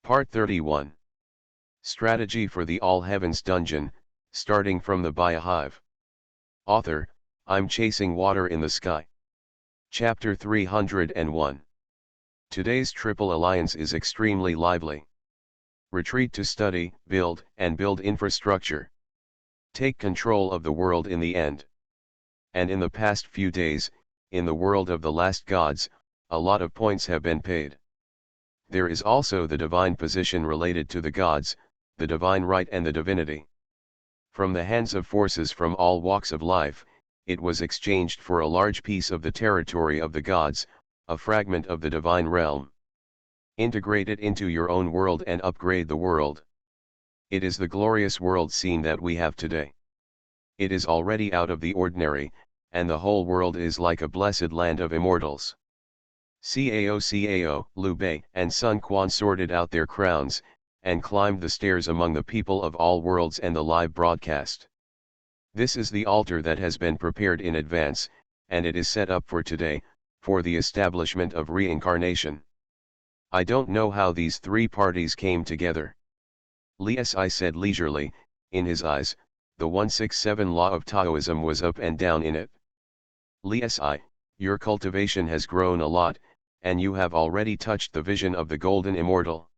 Part 31. Strategy for the All Heavens Dungeon, starting from the Biohive. Author, I'm Chasing Water in the Sky. Chapter 301. Today's Triple Alliance is extremely lively. Retreat to study, build, and build infrastructure. Take control of the world in the end. And in the past few days, in the world of the last gods, a lot of points have been paid. There is also the divine position related to the gods, the divine right and the divinity. From the hands of forces from all walks of life, it was exchanged for a large piece of the territory of the gods, a fragment of the divine realm. Integrate it into your own world and upgrade the world. It is the glorious world scene that we have today. It is already out of the ordinary, and the whole world is like a blessed land of immortals. Cao, Liu Bei and Sun Quan sorted out their crowns, and climbed the stairs among the people of all worlds and the live broadcast. This is the altar that has been prepared in advance, and it is set up for today, for the establishment of reincarnation. I don't know how these three parties came together. Li Si said leisurely, in his eyes, the 167 law of Taoism was up and down in it. Li Si, your cultivation has grown a lot, and you have already touched the vision of the golden immortal.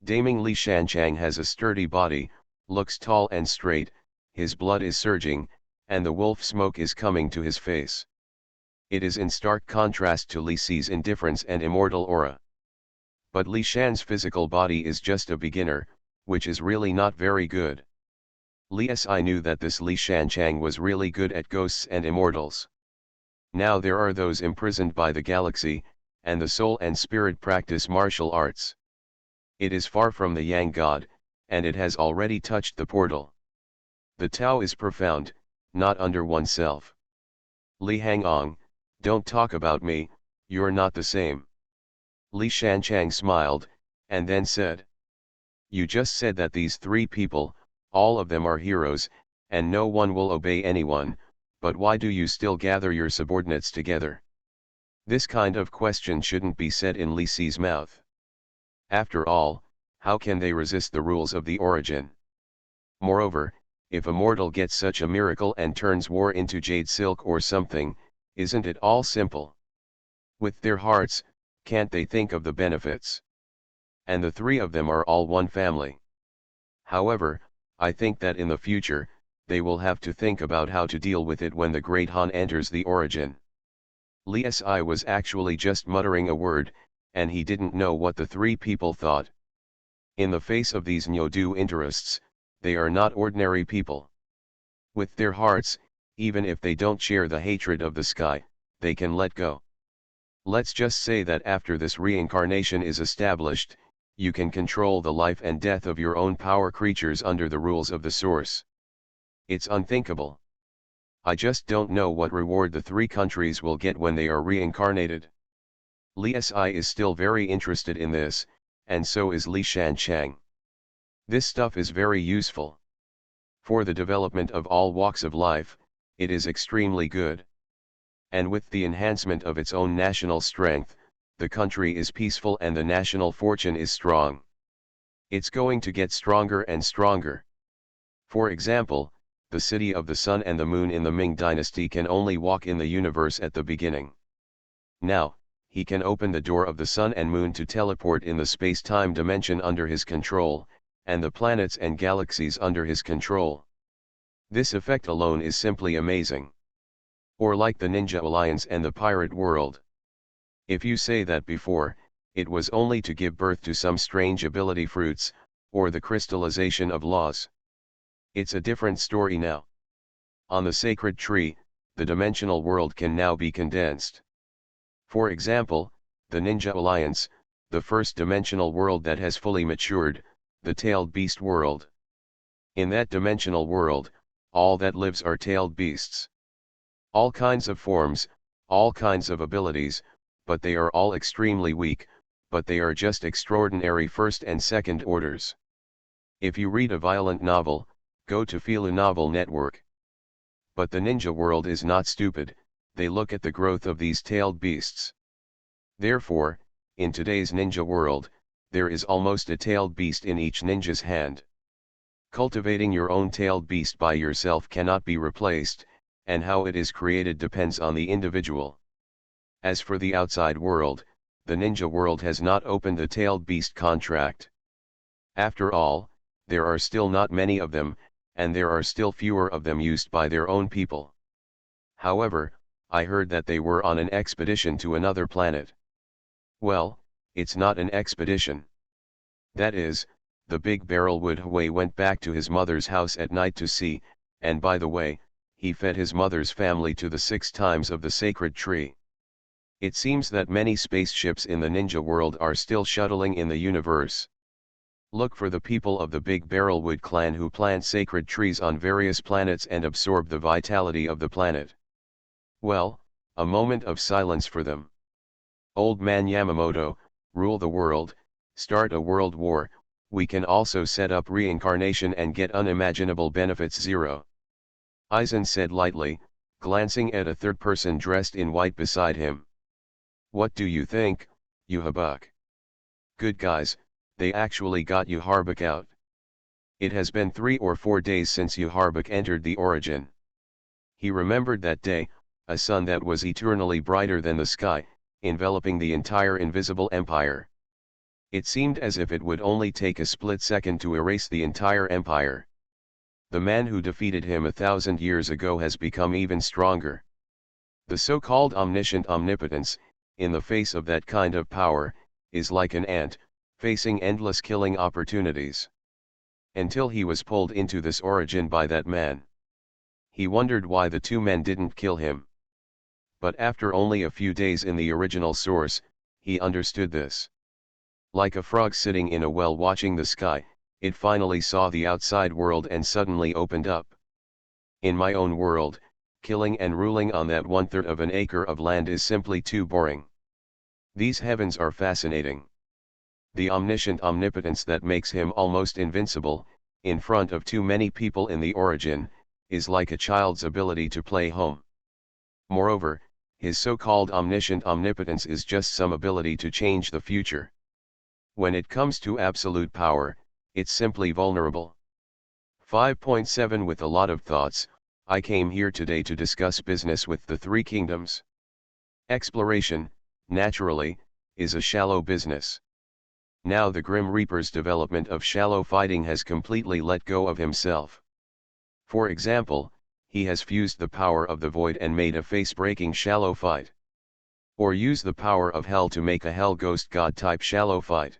Daming Li Shanchang has a sturdy body, looks tall and straight, his blood is surging, and the wolf smoke is coming to his face. It is in stark contrast to Li Si's indifference and immortal aura. But Li Shan's physical body is just a beginner, which is really not very good. Li Si knew that this Li Shanchang was really good at ghosts and immortals. Now there are those imprisoned by the galaxy, and the soul and spirit practice martial arts. It is far from the Yang God, and it has already touched the portal. The Tao is profound, not under oneself. Li Hangong, don't talk about me, you're not the same. Li Shanchang smiled, and then said. You just said that these three people, all of them are heroes, and no one will obey anyone, but why do you still gather your subordinates together? This kind of question shouldn't be said in Li Si's mouth. After all, how can they resist the rules of the origin? Moreover, if a mortal gets such a miracle and turns war into jade silk or something, isn't it all simple? With their hearts, can't they think of the benefits? And the three of them are all one family. However, I think that in the future, they will have to think about how to deal with it when the Great Han enters the origin. Li Si was actually just muttering a word, and he didn't know what the three people thought. In the face of these Nyodu interests, they are not ordinary people. With their hearts, even if they don't share the hatred of the sky, they can let go. Let's just say that after this reincarnation is established, you can control the life and death of your own power creatures under the rules of the source. It's unthinkable. I just don't know what reward the three countries will get when they are reincarnated. Li Si is still very interested in this, and so is Li Shanchang. This stuff is very useful. For the development of all walks of life, it is extremely good. And with the enhancement of its own national strength, the country is peaceful and the national fortune is strong. It's going to get stronger and stronger. For example, the city of the sun and the moon in the Ming dynasty can only walk in the universe at the beginning. Now, he can open the door of the sun and moon to teleport in the space-time dimension under his control, and the planets and galaxies under his control. This effect alone is simply amazing. Or like the Ninja Alliance and the Pirate World. If you say that before, it was only to give birth to some strange ability fruits, or the crystallization of laws. It's a different story now. On the sacred tree, the dimensional world can now be condensed. For example, the Ninja Alliance, the first dimensional world that has fully matured, the tailed beast world. In that dimensional world, all that lives are tailed beasts. All kinds of forms, all kinds of abilities, but they are all extremely weak, but they are just extraordinary first and second orders. If you read a violent novel, go to Filu Novel Network. But the ninja world is not stupid, they look at the growth of these tailed beasts. Therefore, in today's ninja world, there is almost a tailed beast in each ninja's hand. Cultivating your own tailed beast by yourself cannot be replaced, and how it is created depends on the individual. As for the outside world, the ninja world has not opened the tailed beast contract. After all, there are still not many of them, and there are still fewer of them used by their own people. However, I heard that they were on an expedition to another planet. Well, it's not an expedition. That is, the big barrel Woodhway went back to his mother's house at night to see, and by the way, he fed his mother's family to the 6 times of the sacred tree. It seems that many spaceships in the ninja world are still shuttling in the universe. Look for the people of the Big Barrelwood clan who plant sacred trees on various planets and absorb the vitality of the planet. Well, a moment of silence for them. Old Man Yamamoto, rule the world, start a world war. We can also set up reincarnation and get unimaginable benefits. 0. Aizen said lightly, glancing at a third person dressed in white beside him. What do you think, Yuhabuk? Good guys, they actually got Yuharbuk out. It has been 3 or 4 days since Yuharbuk entered the origin. He remembered that day, a sun that was eternally brighter than the sky, enveloping the entire invisible empire. It seemed as if it would only take a split second to erase the entire empire. The man who defeated him 1,000 years ago has become even stronger. The so-called omniscient omnipotence, in the face of that kind of power, is like an ant, facing endless killing opportunities. Until he was pulled into this origin by that man. He wondered why the 2 men didn't kill him. But after only a few days in the original source, he understood this. Like a frog sitting in a well watching the sky, it finally saw the outside world and suddenly opened up. In my own world, killing and ruling on that 1/3 of an acre of land is simply too boring. These heavens are fascinating. The omniscient omnipotence that makes him almost invincible, in front of too many people in the origin, is like a child's ability to play home. Moreover, his so-called omniscient omnipotence is just some ability to change the future. When it comes to absolute power, it's simply vulnerable. 5.7 With a lot of thoughts, I came here today to discuss business with the 3 kingdoms. Exploration, naturally, is a shallow business. Now the Grim Reaper's development of shallow fighting has completely let go of himself. For example, he has fused the power of the void and made a face-breaking shallow fight. Or use the power of hell to make a hell ghost god type shallow fight.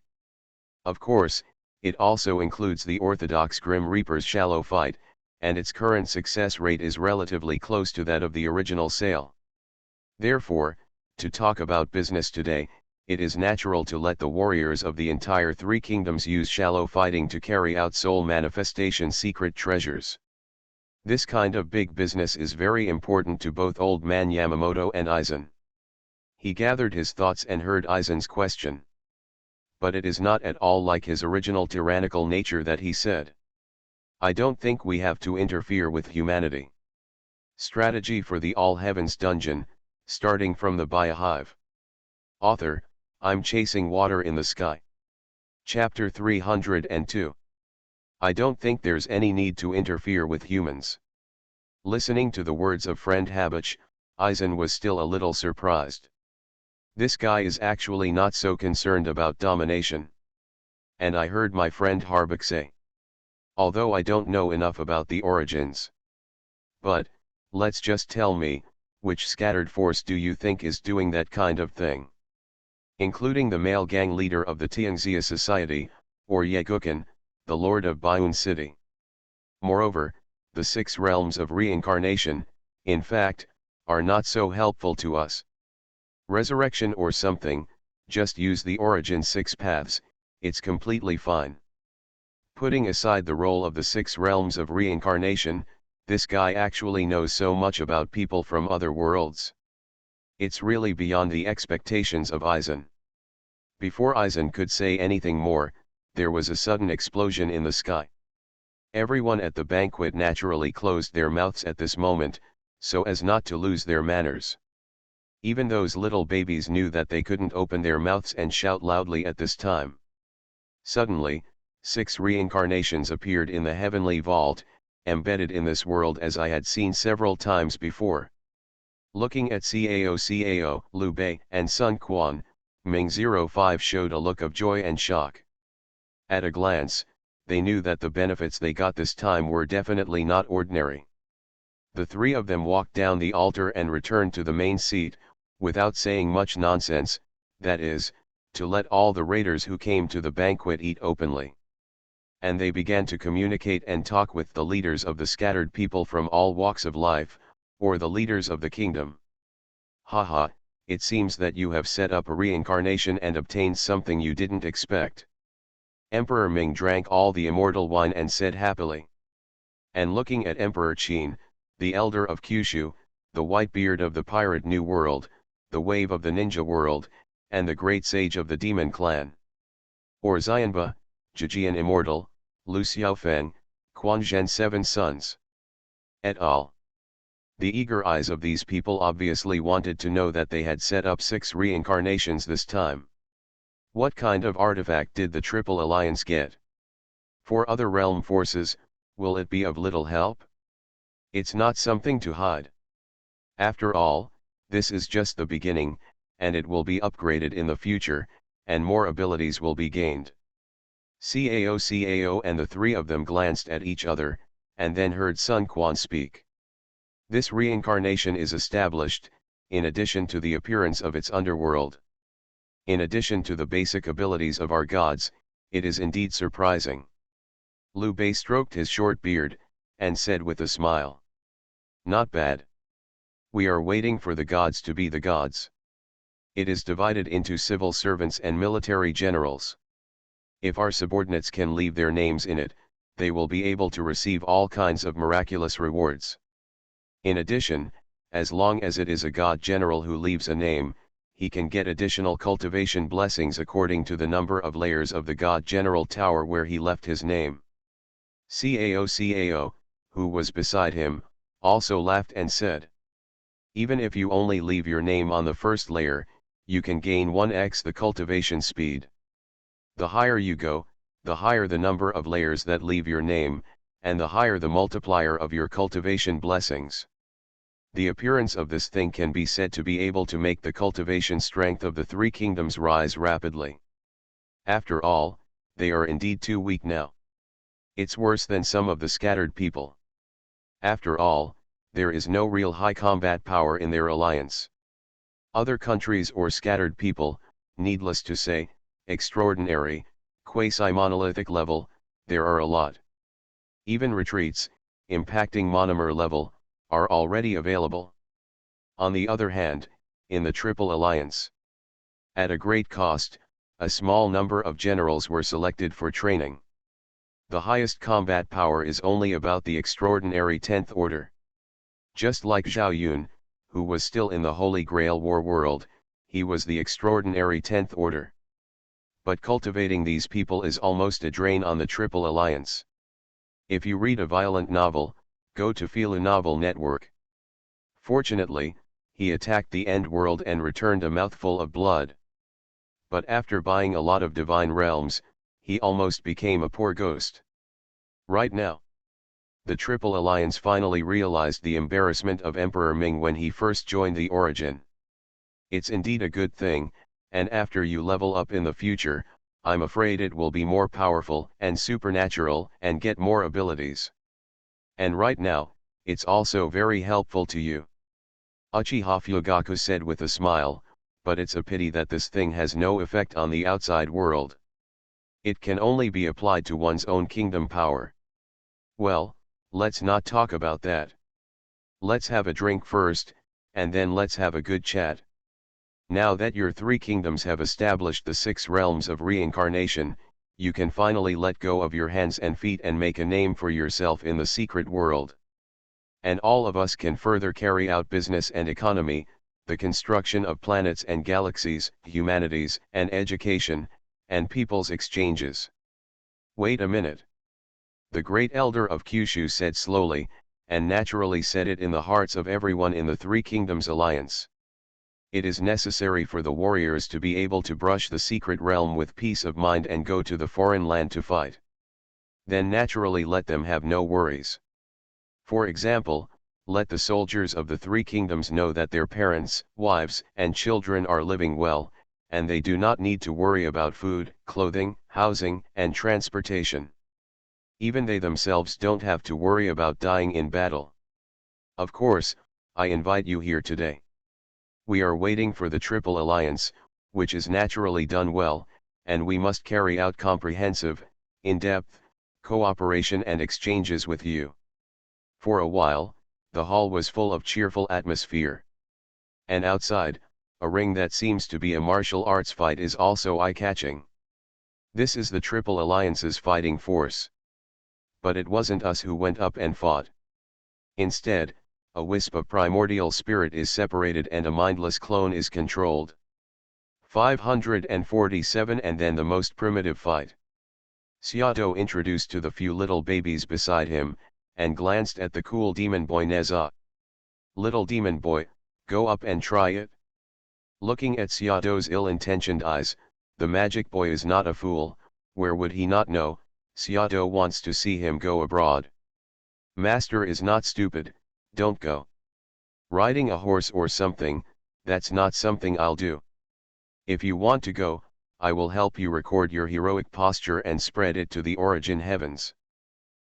Of course, it also includes the orthodox Grim Reaper's shallow fight, and its current success rate is relatively close to that of the original sale. Therefore, to talk about business today, it is natural to let the warriors of the entire 3 kingdoms use shallow fighting to carry out soul manifestation secret treasures. This kind of big business is very important to both Old Man Yamamoto and Aizen. He gathered his thoughts and heard Aizen's question. But it is not at all like his original tyrannical nature that he said. I don't think we have to interfere with humanity. Strategy for the All Heavens Dungeon, starting from the Biohive. Author, I'm chasing water in the sky. Chapter 302. I don't think there's any need to interfere with humans. Listening to the words of friend Habuch, Aizen was still a little surprised. This guy is actually not so concerned about domination. And I heard my friend Harbuk say. Although I don't know enough about the origins. But, let's just tell me, which scattered force do you think is doing that kind of thing? Including the male gang leader of the Tianxia Society, or Yegukan, the Lord of Bioun City. Moreover, the 6 realms of reincarnation, in fact, are not so helpful to us. Resurrection or something, just use the origin 6 paths, it's completely fine. Putting aside the role of the 6 realms of reincarnation, this guy actually knows so much about people from other worlds. It's really beyond the expectations of Aizen. Before Aizen could say anything more, there was a sudden explosion in the sky. Everyone at the banquet naturally closed their mouths at this moment, so as not to lose their manners. Even those little babies knew that they couldn't open their mouths and shout loudly at this time. Suddenly, 6 reincarnations appeared in the heavenly vault, embedded in this world as I had seen several times before. Looking at Cao, Liu Bei, and Sun Quan, Ming-05 showed a look of joy and shock. At a glance, they knew that the benefits they got this time were definitely not ordinary. The three of them walked down the altar and returned to the main seat, without saying much nonsense, that is, to let all the raiders who came to the banquet eat openly. And they began to communicate and talk with the leaders of the scattered people from all walks of life, or the leaders of the kingdom. Haha, it seems that you have set up a reincarnation and obtained something you didn't expect. Emperor Ming drank all the immortal wine and said happily. And looking at Emperor Qin, the elder of Kyushu, the white beard of the pirate new world, the wave of the ninja world, and the great sage of the demon clan. Or Xianba, Jijian immortal, Lu Xiaofeng, Quan Zhen 7 sons. Et al. The eager eyes of these people obviously wanted to know that they had set up 6 reincarnations this time. What kind of artifact did the Triple Alliance get? For other realm forces, will it be of little help? It's not something to hide. After all, this is just the beginning, and it will be upgraded in the future, and more abilities will be gained. Cao and the three of them glanced at each other, and then heard Sun Quan speak. This reincarnation is established, in addition to the appearance of its underworld. In addition to the basic abilities of our gods, it is indeed surprising. Liu Bei stroked his short beard, and said with a smile. Not bad. We are waiting for the gods to be the gods. It is divided into civil servants and military generals. If our subordinates can leave their names in it, they will be able to receive all kinds of miraculous rewards. In addition, as long as it is a god general who leaves a name, he can get additional cultivation blessings according to the number of layers of the god general tower where he left his name. Cao, who was beside him, also laughed and said. Even if you only leave your name on the first layer, you can gain 1x the cultivation speed. The higher you go, the higher the number of layers that leave your name, and the higher the multiplier of your cultivation blessings. The appearance of this thing can be said to be able to make the cultivation strength of the 3 kingdoms rise rapidly. After all, they are indeed too weak now. It's worse than some of the scattered people. After all, there is no real high combat power in their alliance. Other countries or scattered people, needless to say, extraordinary, quasi-monolithic level, there are a lot. Even retreats, impacting monomer level, are already available. On the other hand, in the Triple Alliance, at a great cost, a small number of generals were selected for training. The highest combat power is only about the extraordinary 10th order. Just like Zhao Yun, who was still in the Holy Grail War world, he was the extraordinary 10th order. But cultivating these people is almost a drain on the Triple Alliance. If you read a violent novel, go to Philu Novel Network. Fortunately, he attacked the End World and returned a mouthful of blood. But after buying a lot of divine realms, he almost became a poor ghost. Right now, the Triple Alliance finally realized the embarrassment of Emperor Ming when he first joined the Origin. It's indeed a good thing, and after you level up in the future, I'm afraid it will be more powerful and supernatural and get more abilities. And right now, it's also very helpful to you. Uchiha Fugaku said with a smile, but it's a pity that this thing has no effect on the outside world. It can only be applied to one's own kingdom power. Well, let's not talk about that. Let's have a drink first, and then let's have a good chat. Now that your 3 kingdoms have established the 6 realms of reincarnation, you can finally let go of your hands and feet and make a name for yourself in the secret world. And all of us can further carry out business and economy, the construction of planets and galaxies, humanities and education, and people's exchanges. Wait a minute. The great elder of Kyushu said slowly, and naturally said it in the hearts of everyone in the 3 kingdoms alliance. It is necessary for the warriors to be able to brush the secret realm with peace of mind and go to the foreign land to fight. Then naturally let them have no worries. For example, let the soldiers of the three kingdoms know that their parents, wives, and children are living well, and they do not need to worry about food, clothing, housing, and transportation. Even they themselves don't have to worry about dying in battle. Of course, I invite you here today. We are waiting for the Triple Alliance, which is naturally done well, and we must carry out comprehensive, in-depth, cooperation and exchanges with you. For a while, the hall was full of cheerful atmosphere. And outside, a ring that seems to be a martial arts fight is also eye-catching. This is the Triple Alliance's fighting force. But it wasn't us who went up and fought. Instead, a wisp of primordial spirit is separated and a mindless clone is controlled. 547 And then the most primitive fight. Seato introduced to the few little babies beside him, and glanced at the cool demon boy Neza. Little demon boy, go up and try it. Looking at Seato's ill-intentioned eyes, the magic boy is not a fool, where would he not know, Seato wants to see him go abroad. Master is not stupid, don't go. Riding a horse or something, that's not something I'll do. If you want to go, I will help you record your heroic posture and spread it to the origin heavens.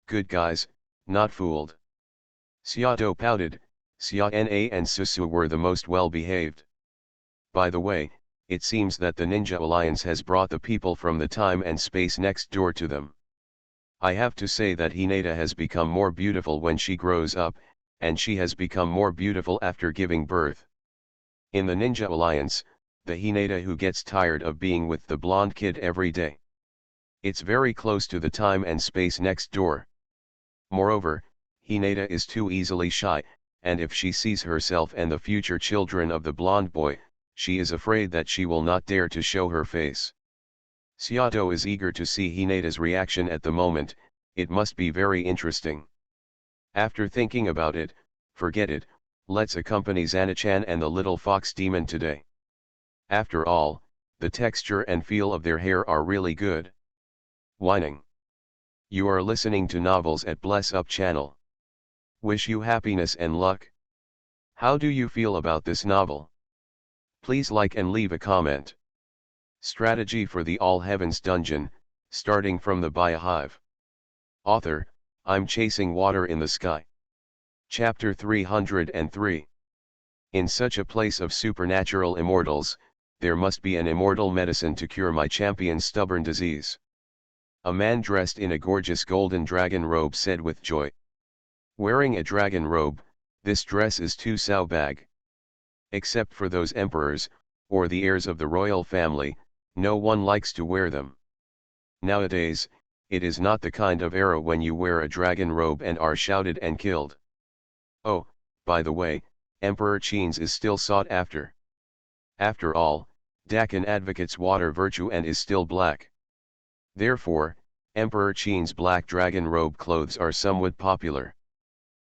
Good guys, not fooled. Seato pouted. Sia-na and Susu were the most well-behaved. By the way, it seems that the Ninja Alliance has brought the people from the time and space next door to them. I have to say that Hinata has become more beautiful when she grows up, and she has become more beautiful after giving birth. In the Ninja Alliance, the Hinata who gets tired of being with the blonde kid every day. It's very close to the time and space next door. Moreover, Hinata is too easily shy, and if she sees herself and the future children of the blonde boy, she is afraid that she will not dare to show her face. Seato is eager to see Hinata's reaction at the moment, it must be very interesting. After thinking about it, forget it, let's accompany Zanachan and the little fox demon today. After all, the texture and feel of their hair are really good. Whining. You are listening to Novels at Bless Up channel. Wish you happiness and luck. How do you feel about this novel? Please like and leave a comment. Strategy for the All Heavens Dungeon, starting from the Biohive. Author, I'm Chasing Water in the Sky. Chapter 303. In such a place of supernatural immortals, there must be an immortal medicine to cure my champion's stubborn disease. A man dressed in a gorgeous golden dragon robe said with joy. Wearing a dragon robe, this dress is too saubag. Except for those emperors, or the heirs of the royal family, no one likes to wear them. Nowadays, it is not the kind of era when you wear a dragon robe and are shouted and killed. Oh, by the way, Emperor Qin's is still sought after. After all, Dakin advocates water virtue and is still black. Therefore, Emperor Qin's black dragon robe clothes are somewhat popular.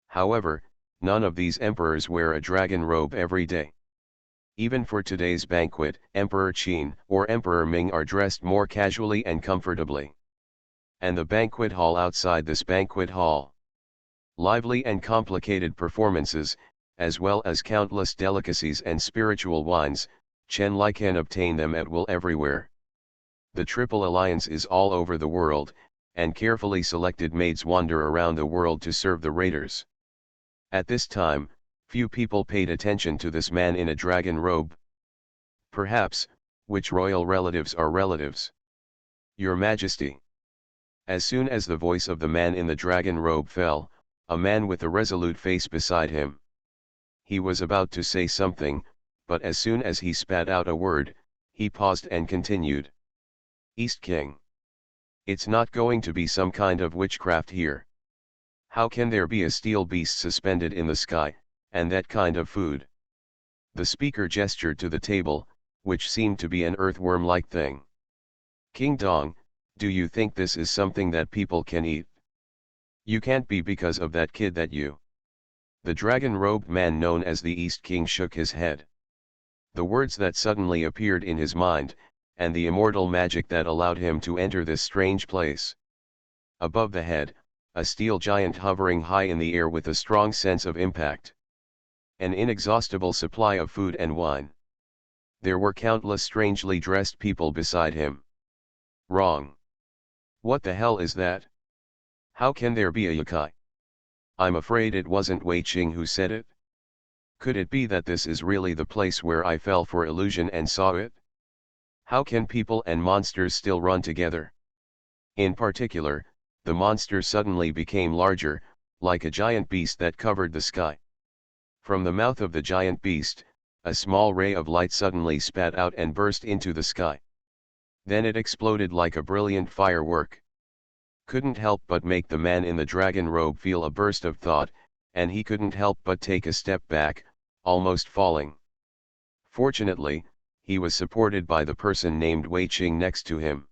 However, none of these emperors wear a dragon robe every day. Even for today's banquet, Emperor Qin or Emperor Ming are dressed more casually and comfortably. And the banquet hall outside this banquet hall. Lively and complicated performances, as well as countless delicacies and spiritual wines, Chen Lai can obtain them at will everywhere. The Triple Alliance is all over the world, and carefully selected maids wander around the world to serve the raiders. At this time, few people paid attention to this man in a dragon robe. Perhaps, which royal relatives are relatives? Your Majesty. As soon as the voice of the man in the dragon robe fell, a man with a resolute face beside him. He was about to say something, but as soon as he spat out a word, he paused and continued. East King. It's not going to be some kind of witchcraft here. How can there be a steel beast suspended in the sky, and that kind of food? The speaker gestured to the table, which seemed to be an earthworm-like thing. King Dong, do you think this is something that people can eat? You can't be because of that kid that you. The dragon-robed man known as the East King shook his head. The words that suddenly appeared in his mind, and the immortal magic that allowed him to enter this strange place. Above the head, a steel giant hovering high in the air with a strong sense of impact. An inexhaustible supply of food and wine. There were countless strangely dressed people beside him. Wrong. What the hell is that? How can there be a yokai? I'm afraid it wasn't Wei Qing who said it. Could it be that this is really the place where I fell for illusion and saw it? How can people and monsters still run together? In particular, the monster suddenly became larger, like a giant beast that covered the sky. From the mouth of the giant beast, a small ray of light suddenly spat out and burst into the sky. Then it exploded like a brilliant firework. Couldn't help but make the man in the dragon robe feel a burst of thought, and he couldn't help but take a step back, almost falling. Fortunately, he was supported by the person named Wei Qing next to him.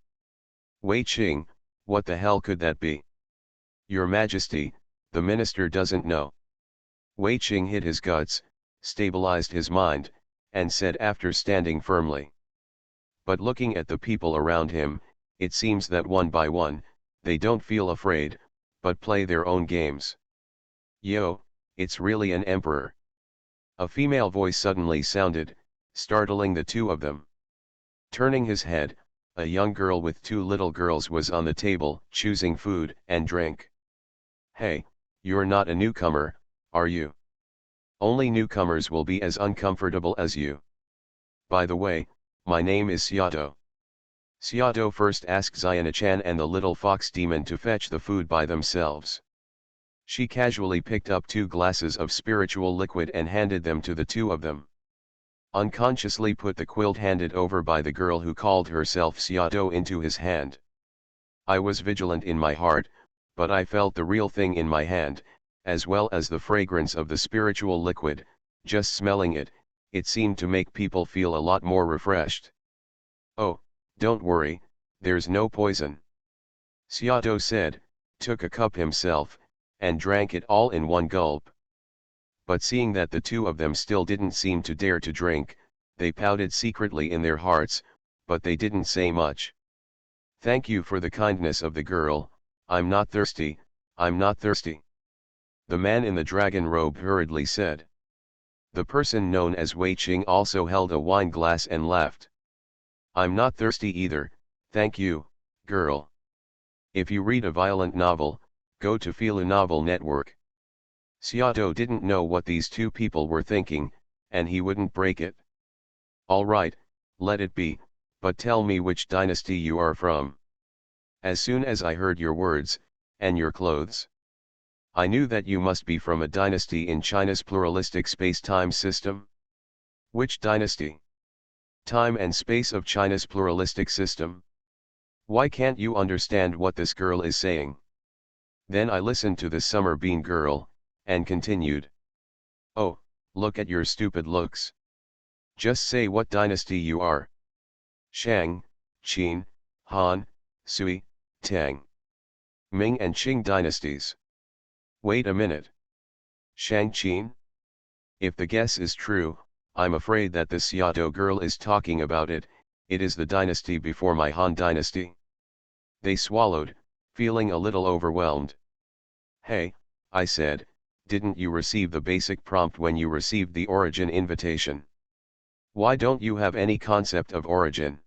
Wei Qing, what the hell could that be? Your Majesty, the minister doesn't know. Wei Qing hit his guts, stabilized his mind, and said after standing firmly. But looking at the people around him, it seems that one by one, they don't feel afraid, but play their own games. Yo, it's really an emperor. A female voice suddenly sounded, startling the two of them. Turning his head, a young girl with two little girls was on the table, choosing food and drink. Hey, you're not a newcomer, are you? Only newcomers will be as uncomfortable as you. By the way, my name is Xiaodo. Xiaodo first asked Xiana-chan and the little fox demon to fetch the food by themselves. She casually picked up 2 glasses of spiritual liquid and handed them to the two of them. Unconsciously put the quilt handed over by the girl who called herself Xiaodo into his hand. I was vigilant in my heart, but I felt the real thing in my hand, as well as the fragrance of the spiritual liquid. Just smelling it, it seemed to make people feel a lot more refreshed. Oh, don't worry, there's no poison. Xiaodo said, took a cup himself, and drank it all in one gulp. But seeing that the two of them still didn't seem to dare to drink, they pouted secretly in their hearts, but they didn't say much. Thank you for the kindness of the girl, I'm not thirsty, I'm not thirsty. The man in the dragon robe hurriedly said. The person known as Wei Qing also held a wine glass and laughed. I'm not thirsty either, thank you, girl. If you read a violent novel, go to Fila Novel Network. Xiaodo didn't know what these two people were thinking, and he wouldn't break it. Alright, let it be, but tell me which dynasty you are from. As soon as I heard your words, and your clothes, I knew that you must be from a dynasty in China's pluralistic space-time system. Which dynasty? Time and space of China's pluralistic system? Why can't you understand what this girl is saying? Then I listened to the summer bean girl, and continued. Oh, look at your stupid looks. Just say what dynasty you are. Shang, Qin, Han, Sui, Tang. Ming and Qing dynasties. Wait a minute. Shang Qin? If the guess is true, I'm afraid that this Xiaodo girl is talking about it. It is the dynasty before my Han dynasty. They swallowed, feeling a little overwhelmed. Hey, I said, didn't you receive the basic prompt when you received the origin invitation? Why don't you have any concept of origin?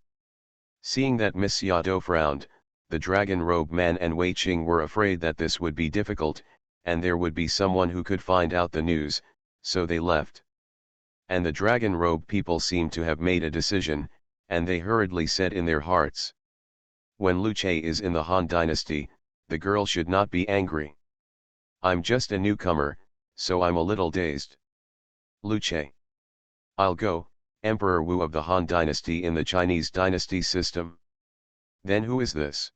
Seeing that Miss Xiaodo frowned, the dragon robe man and Wei Qing were afraid that this would be difficult, and there would be someone who could find out the news, so they left. And the dragon robe people seemed to have made a decision, and they hurriedly said in their hearts. When Lu Che is in the Han dynasty, the girl should not be angry. I'm just a newcomer, so I'm a little dazed. Lu Che. I'll go, Emperor Wu of the Han dynasty in the Chinese dynasty system. Then who is this?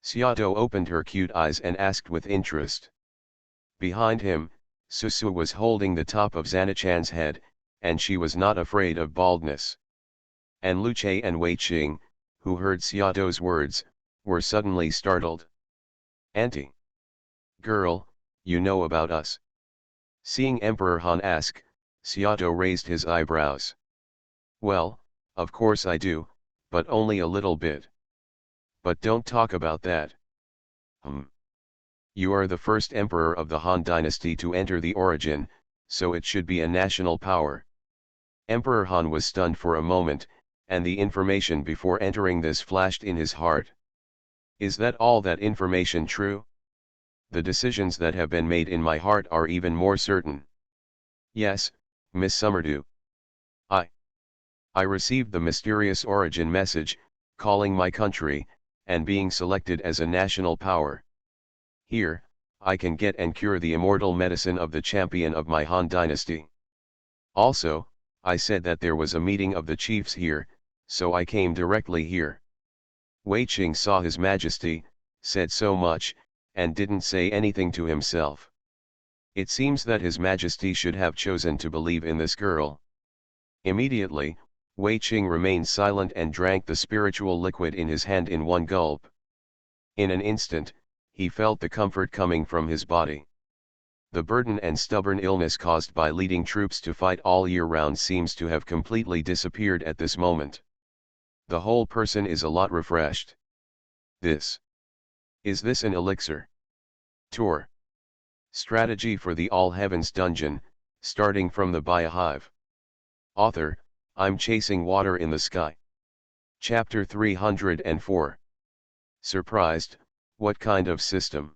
Xiaodo opened her cute eyes and asked with interest. Behind him, Susu was holding the top of Xana-chan's head, and she was not afraid of baldness. And Lu Che and Wei Qing, who heard Xiaodo's words, were suddenly startled. Auntie. Girl, you know about us. Seeing Emperor Han ask, Xiaodo raised his eyebrows. Well, of course I do, but only a little bit. But don't talk about that. Hmm. You are the first emperor of the Han dynasty to enter the origin, so it should be a national power. Emperor Han was stunned for a moment, and the information before entering this flashed in his heart. Is that all that information true? The decisions that have been made in my heart are even more certain. Yes, Miss Summerdew. I. I received the mysterious origin message, calling my country, and being selected as a national power. Here, I can get and cure the immortal medicine of the champion of my Han dynasty. Also, I said that there was a meeting of the chiefs here, so I came directly here. Wei Qing saw His Majesty, said so much, and didn't say anything to himself. It seems that His Majesty should have chosen to believe in this girl. Immediately, Wei Qing remained silent and drank the spiritual liquid in his hand in one gulp. In an instant, he felt the comfort coming from his body. The burden and stubborn illness caused by leading troops to fight all year round seems to have completely disappeared at this moment. The whole person is a lot refreshed. Is this an elixir? Tour. Strategy for the All Heavens Dungeon, starting from the Biohive. Author, I'm chasing water in the sky. Chapter 304. Surprised, what kind of system?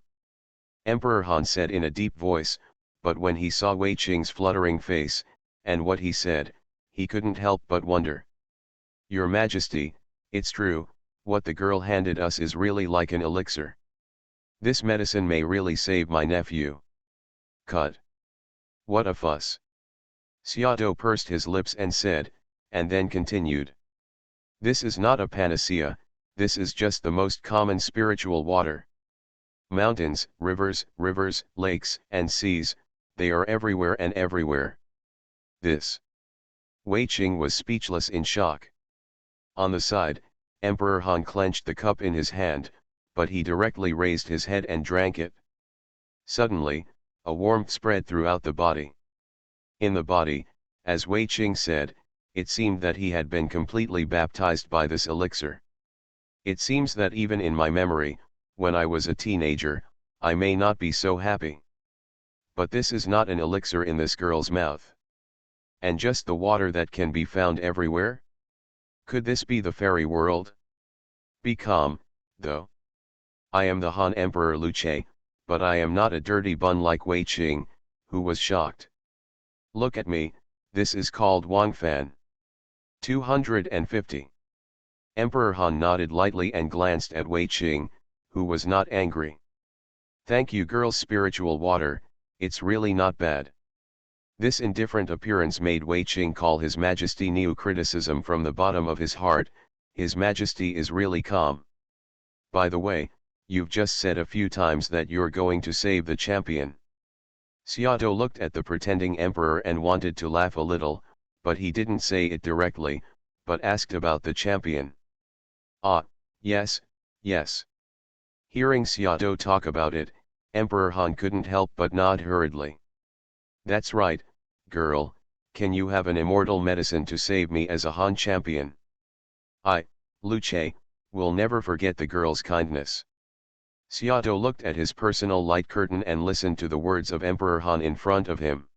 Emperor Han said in a deep voice, but when he saw Wei Qing's fluttering face, and what he said, he couldn't help but wonder. Your Majesty, it's true, what the girl handed us is really like an elixir. This medicine may really save my nephew. Cut. What a fuss. Xiaodo pursed his lips and said, and then continued. This is not a panacea, this is just the most common spiritual water. Mountains, rivers, lakes, and seas, they are everywhere and everywhere. Wei Qing was speechless in shock. On the side, Emperor Han clenched the cup in his hand, but he directly raised his head and drank it. Suddenly, a warmth spread throughout the body. In the body, as Wei Qing said, it seemed that he had been completely baptized by this elixir. It seems that even in my memory, when I was a teenager, I may not be so happy. But this is not an elixir in this girl's mouth. And just the water that can be found everywhere? Could this be the fairy world? Be calm, though. I am the Han Emperor Luce, but I am not a dirty bun like Wei Qing, who was shocked. Look at me, this is called Wang Fan. 250. Emperor Han nodded lightly and glanced at Wei Qing, who was not angry. Thank you girl's spiritual water, it's really not bad. This indifferent appearance made Wei Qing call His Majesty new criticism from the bottom of his heart. His Majesty is really calm. By the way, you've just said a few times that you're going to save the champion. Xiaodo looked at the pretending emperor and wanted to laugh a little, but he didn't say it directly, but asked about the champion. Ah, yes, yes. Hearing Xiaodo talk about it, Emperor Han couldn't help but nod hurriedly. That's right, girl, can you have an immortal medicine to save me as a Han champion? I, Luce, will never forget the girl's kindness. Xiaodo looked at his personal light curtain and listened to the words of Emperor Han in front of him.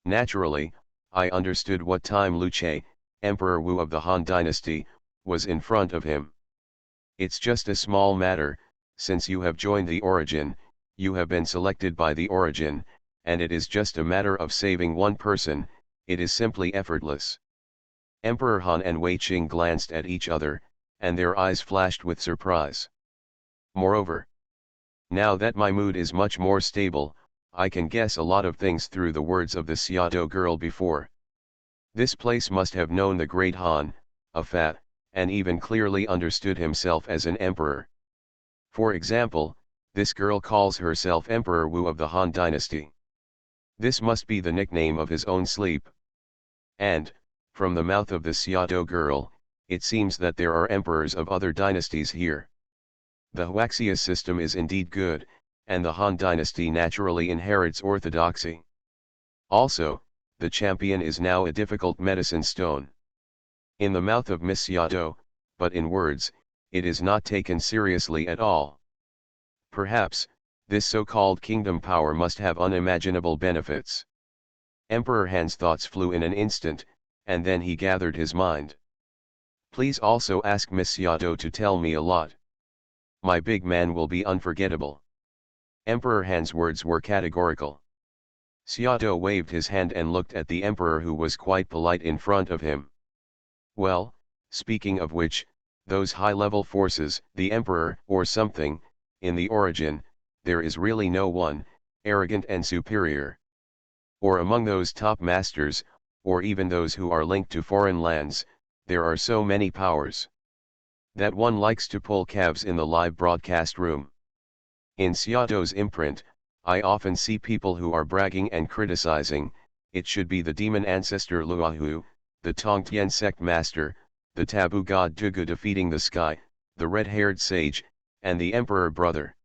Naturally, I understood what time Luce, Emperor Wu of the Han dynasty, was in front of him. It's just a small matter, since you have joined the origin, you have been selected by the origin, and it is just a matter of saving one person, it is simply effortless. Emperor Han and Wei Qing glanced at each other, and their eyes flashed with surprise. Moreover, now that my mood is much more stable, I can guess a lot of things through the words of the Xiaodo girl before. This place must have known the great Han, a fat, and even clearly understood himself as an emperor. For example, this girl calls herself Emperor Wu of the Han dynasty. This must be the nickname of his own sleep. And, from the mouth of the Xiaodo girl, it seems that there are emperors of other dynasties here. The Huaxia system is indeed good, and the Han dynasty naturally inherits orthodoxy. Also, the champion is now a difficult medicine stone. in the mouth of Miss Yato, but in words, it is not taken seriously at all. Perhaps, this so-called kingdom power must have unimaginable benefits. Emperor Han's thoughts flew in an instant, and then he gathered his mind. Please also ask Miss Yato to tell me a lot. My big man will be unforgettable. Emperor Han's words were categorical. Seato waved his hand and looked at the emperor, who was quite polite in front of him. Well, speaking of which, those high-level forces, the emperor, or something, in the origin, there is really no one, arrogant and superior. Or among those top masters, or even those who are linked to foreign lands, there are so many powers that one likes to pull calves in the live broadcast room. In Seato's imprint, I often see people who are bragging and criticizing. It should be the demon ancestor Luahu, the Tongtian sect master, the taboo god Dugu defeating the sky, the red-haired sage, and the emperor brother.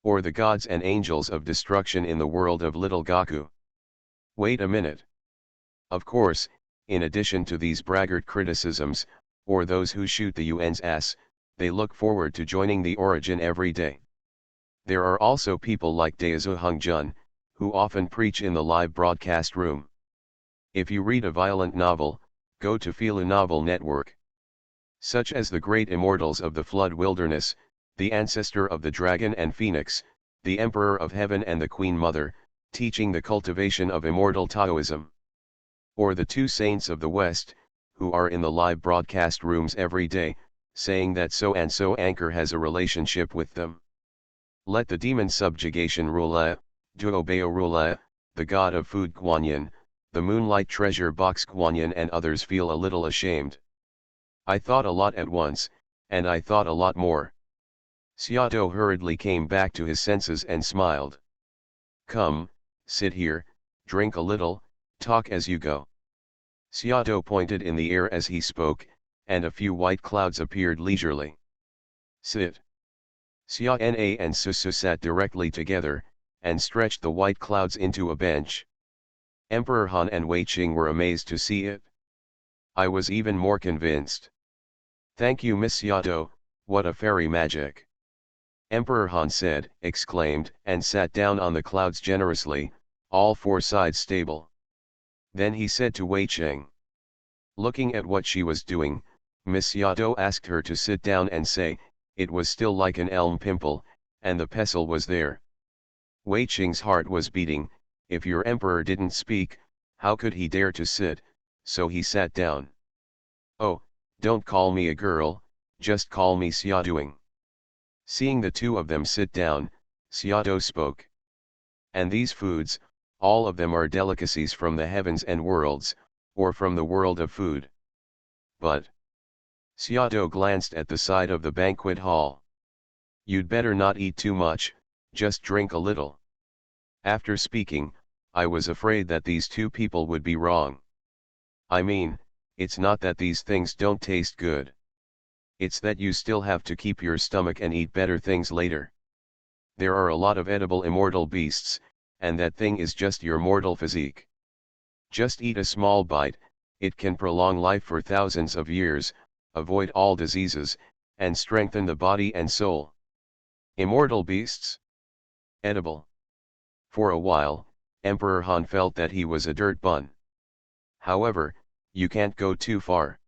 Or the gods and angels of destruction in the world of Little Gaku. Wait a minute. Of course, in addition to these braggart criticisms, or those who shoot the UN's ass, they look forward to joining the origin every day. There are also people like Daezu Hungjun, who often preach in the live broadcast room. If you read a violent novel, go to Filu Novel Network. Such as the great immortals of the Flood Wilderness, the ancestor of the dragon and phoenix, the emperor of heaven and the queen mother, teaching the cultivation of immortal Taoism. Or the two saints of the West, who are in the live broadcast rooms every day, saying that so and so anchor has a relationship with them. Let the demon subjugation Rula, Duobeo Rula, the god of food Guanyin, the moonlight treasure box Guanyin, and others feel a little ashamed. I thought a lot at once, and I thought a lot more. Seato hurriedly came back to his senses and smiled. Come, sit here, drink a little, talk as you go. Seato pointed in the air as he spoke, and a few white clouds appeared leisurely. Sit. Xia Na and Susu sat directly together, and stretched the white clouds into a bench. Emperor Han and Wei Qing were amazed to see it. I was even more convinced. Thank you, Miss Yato, what a fairy magic. Emperor Han said, exclaimed, and sat down on the clouds generously, all four sides stable. Then he said to Wei Qing. Looking at what she was doing, Miss Yato asked her to sit down and say, it was still like an elm pimple, and the pestle was there. Wei Qing's heart was beating. If your emperor didn't speak, how could he dare to sit? So he sat down. Oh, don't call me a girl, just call me Xiaoduing. Seeing the two of them sit down, Xiaodo spoke. And these foods, all of them are delicacies from the heavens and worlds, or from the world of food. But Xiaodo glanced at the side of the banquet hall. You'd better not eat too much, just drink a little. After speaking, I was afraid that these two people would be wrong. I mean, it's not that these things don't taste good. It's that you still have to keep your stomach and eat better things later. There are a lot of edible immortal beasts, and that thing is just your mortal physique. Just eat a small bite, it can prolong life for thousands of years, avoid all diseases, and strengthen the body and soul. Immortal beasts? Edible. For a while, Emperor Han felt that he was a dirt bun. However, you can't go too far.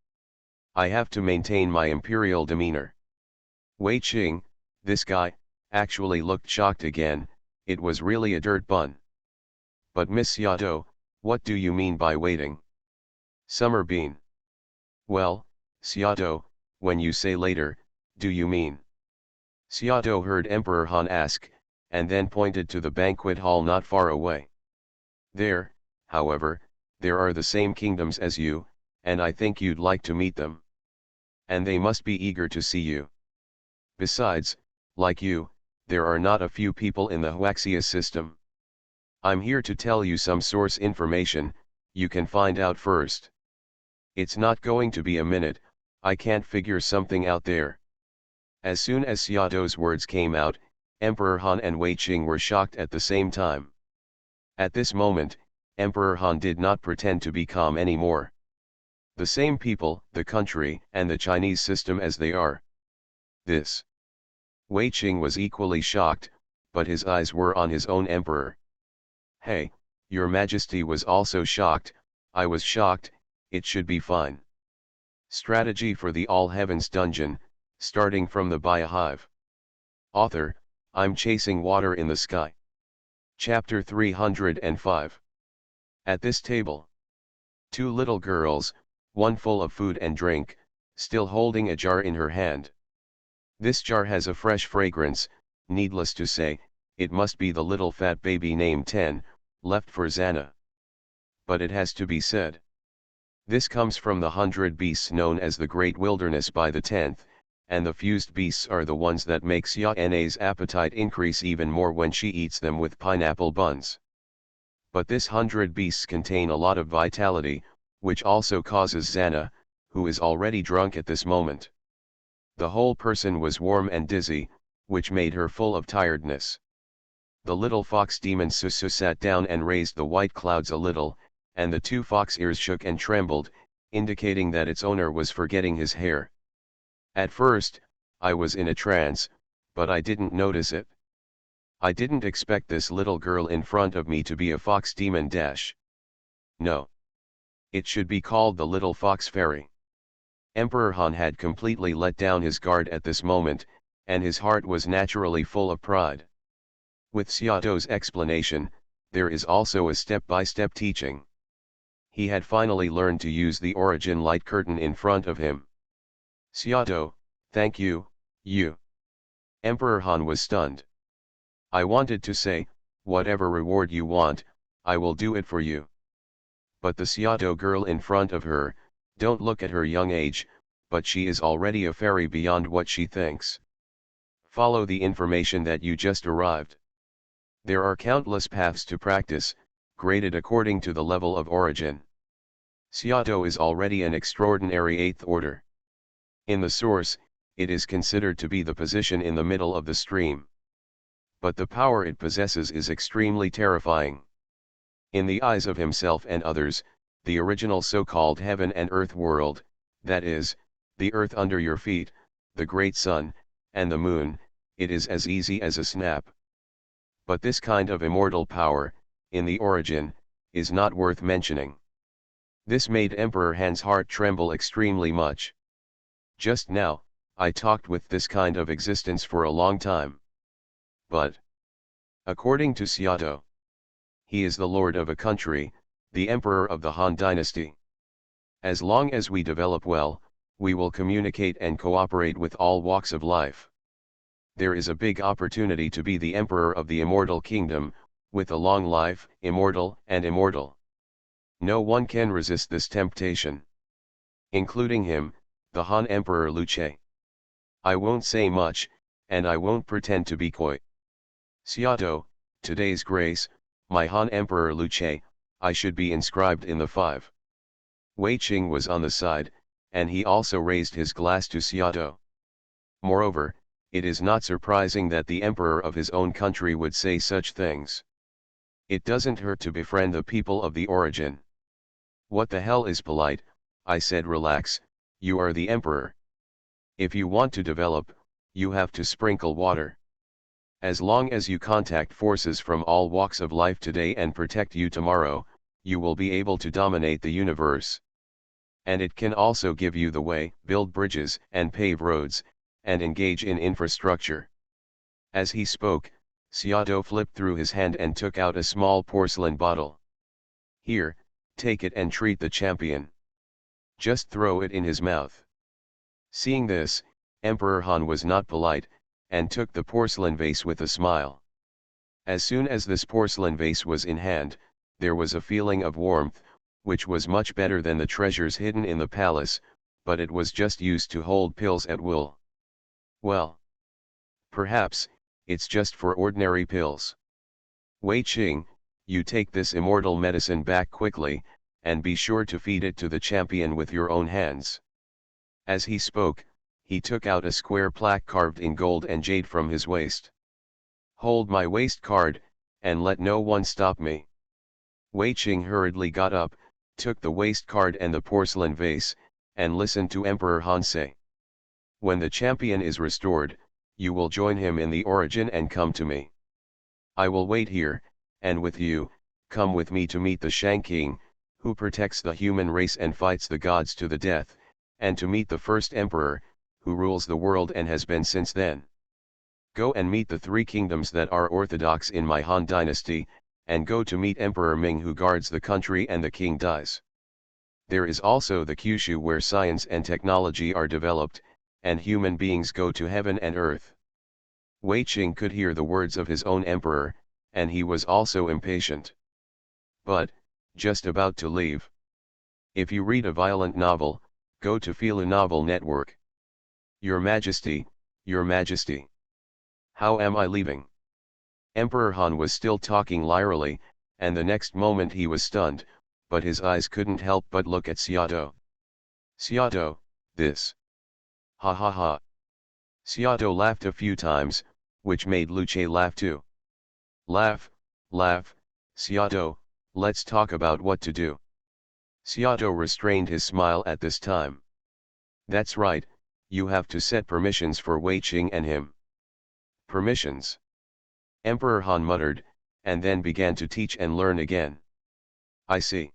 I have to maintain my imperial demeanor. Wei Qing, this guy, actually looked shocked again. It was really a dirt bun. But Miss Yato, what do you mean by waiting? Summer bean. Well, Xiaodo, when you say later, do you mean? Xiaodo heard Emperor Han ask, and then pointed to the banquet hall not far away. There, however, there are the same kingdoms as you, and I think you'd like to meet them. And they must be eager to see you. Besides, like you, there are not a few people in the Huaxia system. I'm here to tell you some source information, you can find out first. It's not going to be a minute, I can't figure something out there. As soon as Xiaodo's words came out, Emperor Han and Wei Qing were shocked at the same time. At this moment, Emperor Han did not pretend to be calm anymore. The same people, the country, and the Chinese system as they are. This. Wei Qing was equally shocked, but his eyes were on his own emperor. Hey, your majesty was also shocked. I was shocked, it should be fine. Strategy for the All Heavens dungeon, starting from the Biohive. Author, I'm chasing water in the sky. Chapter 305. At this table. Two little girls, one full of food and drink, still holding a jar in her hand. This jar has a fresh fragrance, needless to say, it must be the little fat baby named 10, left for Xana. But it has to be said. This comes from the 100 beasts known as the Great Wilderness by the 10th, and the fused beasts are the ones that make Xana's appetite increase even more when she eats them with pineapple buns. But this 100 beasts contain a lot of vitality, which also causes Xana, who is already drunk at this moment. The whole person was warm and dizzy, which made her full of tiredness. The little fox demon Susu sat down and raised the white clouds a little, and the two fox ears shook and trembled, indicating that its owner was forgetting his hair. At first, I was in a trance, but I didn't notice it. I didn't expect this little girl in front of me to be a fox demon dash. No. It should be called the little fox fairy. Emperor Han had completely let down his guard at this moment, and his heart was naturally full of pride. With Xiaodo's explanation, there is also a step-by-step teaching. He had finally learned to use the origin light curtain in front of him. Xiaodo, thank you, you. Emperor Han was stunned. I wanted to say, whatever reward you want, I will do it for you. But the Xiaodo girl in front of her, don't look at her young age, but she is already a fairy beyond what she thinks. Follow the information that you just arrived. There are countless paths to practice, graded according to the level of origin. Xiaodo is already an extraordinary 8th order. In the source, it is considered to be the position in the middle of the stream. But the power it possesses is extremely terrifying. In the eyes of himself and others, the original so-called heaven and earth world, that is, the earth under your feet, the great sun, and the moon, it is as easy as a snap. But this kind of immortal power, in the origin, is not worth mentioning. This made Emperor Han's heart tremble extremely much. Just now, I talked with this kind of existence for a long time. But, according to Xiaodo, he is the lord of a country, the emperor of the Han dynasty. As long as we develop well, we will communicate and cooperate with all walks of life. There is a big opportunity to be the emperor of the immortal kingdom, with a long life, immortal and immortal. No one can resist this temptation. Including him, the Han Emperor Luce. I won't say much, and I won't pretend to be coy. Xiaodo, today's grace, my Han Emperor Luce, I should be inscribed in the 5. Wei Qing was on the side, and he also raised his glass to Xiaodo. Moreover, it is not surprising that the emperor of his own country would say such things. It doesn't hurt to befriend the people of the origin. What the hell is polite? I said, relax, you are the emperor. If you want to develop, you have to sprinkle water. As long as you contact forces from all walks of life today and protect you tomorrow, you will be able to dominate the universe. And it can also give you the way, build bridges, and pave roads, and engage in infrastructure. As he spoke, Xiaodo flipped through his hand and took out a small porcelain bottle. Here, take it and treat the champion. Just throw it in his mouth. Seeing this, Emperor Han was not polite, and took the porcelain vase with a smile. As soon as this porcelain vase was in hand, there was a feeling of warmth, which was much better than the treasures hidden in the palace, but it was just used to hold pills at will. Well, perhaps, it's just for ordinary pills. Wei Qing, you take this immortal medicine back quickly, and be sure to feed it to the champion with your own hands. As he spoke, he took out a square plaque carved in gold and jade from his waist. Hold my waist card, and let no one stop me. Wei Qing hurriedly got up, took the waist card and the porcelain vase, and listened to Emperor Han say. When the champion is restored, you will join him in the origin and come to me. I will wait here, and with you, come with me to meet the Shang King, who protects the human race and fights the gods to the death, and to meet the first emperor, who rules the world and has been since then. Go and meet the three kingdoms that are orthodox in my Han dynasty, and go to meet Emperor Ming who guards the country and the king dies. There is also the Kyushu where science and technology are developed, and human beings go to heaven and earth. Wei Qing could hear the words of his own emperor, and he was also impatient. But, just about to leave. If you read a violent novel, go to Filu Novel Network. Your Majesty, Your Majesty. How am I leaving? Emperor Han was still talking lyrically, and the next moment he was stunned, but his eyes couldn't help but look at Xiaotou. Xiaotou, this. Ha ha ha. Xiaotou laughed a few times, which made Lu Che laugh too. Laugh, laugh, Xiaotou, let's talk about what to do. Xiaotou restrained his smile at this time. That's right, you have to set permissions for Wei Qing and him. Permissions? Emperor Han muttered, and then began to teach and learn again. I see.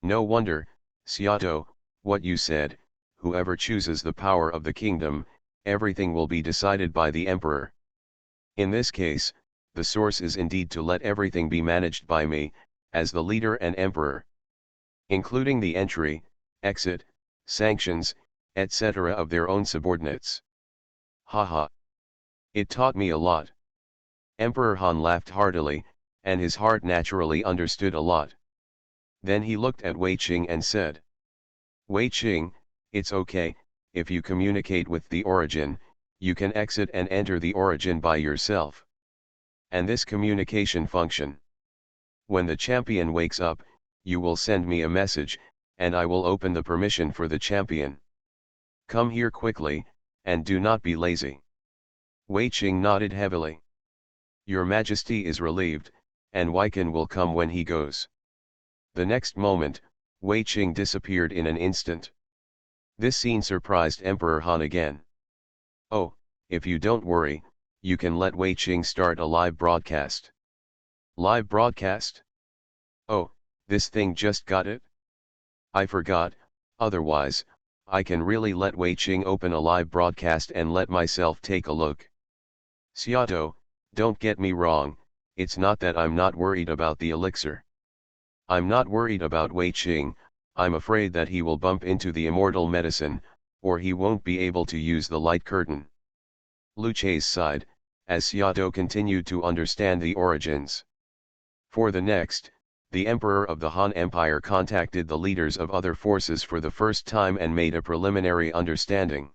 No wonder, Xiaotou, what you said, whoever chooses the power of the kingdom, everything will be decided by the emperor. In this case, the source is indeed to let everything be managed by me, as the leader and emperor. Including the entry, exit, sanctions, etc. of their own subordinates. Haha. It taught me a lot. Emperor Han laughed heartily, and his heart naturally understood a lot. Then he looked at Wei Qing and said. Wei Qing, it's okay, if you communicate with the origin, you can exit and enter the origin by yourself. And this communication function. When the champion wakes up, you will send me a message, and I will open the permission for the champion. Come here quickly, and do not be lazy. Wei Qing nodded heavily. Your Majesty is relieved, and Weiqan will come when he goes. The next moment, Wei Qing disappeared in an instant. This scene surprised Emperor Han again. Oh, if you don't worry, you can let Wei Qing start a live broadcast. Live broadcast? Oh, this thing just got it? I forgot, otherwise, I can really let Wei Qing open a live broadcast and let myself take a look. Xiaotou, don't get me wrong, it's not that I'm not worried about the elixir. I'm not worried about Wei Qing, I'm afraid that he will bump into the immortal medicine, or he won't be able to use the light curtain. Lu Che's sighed, as Xiaotou continued to understand the origins. For the next, the Emperor of the Han Empire contacted the leaders of other forces for the first time and made a preliminary understanding.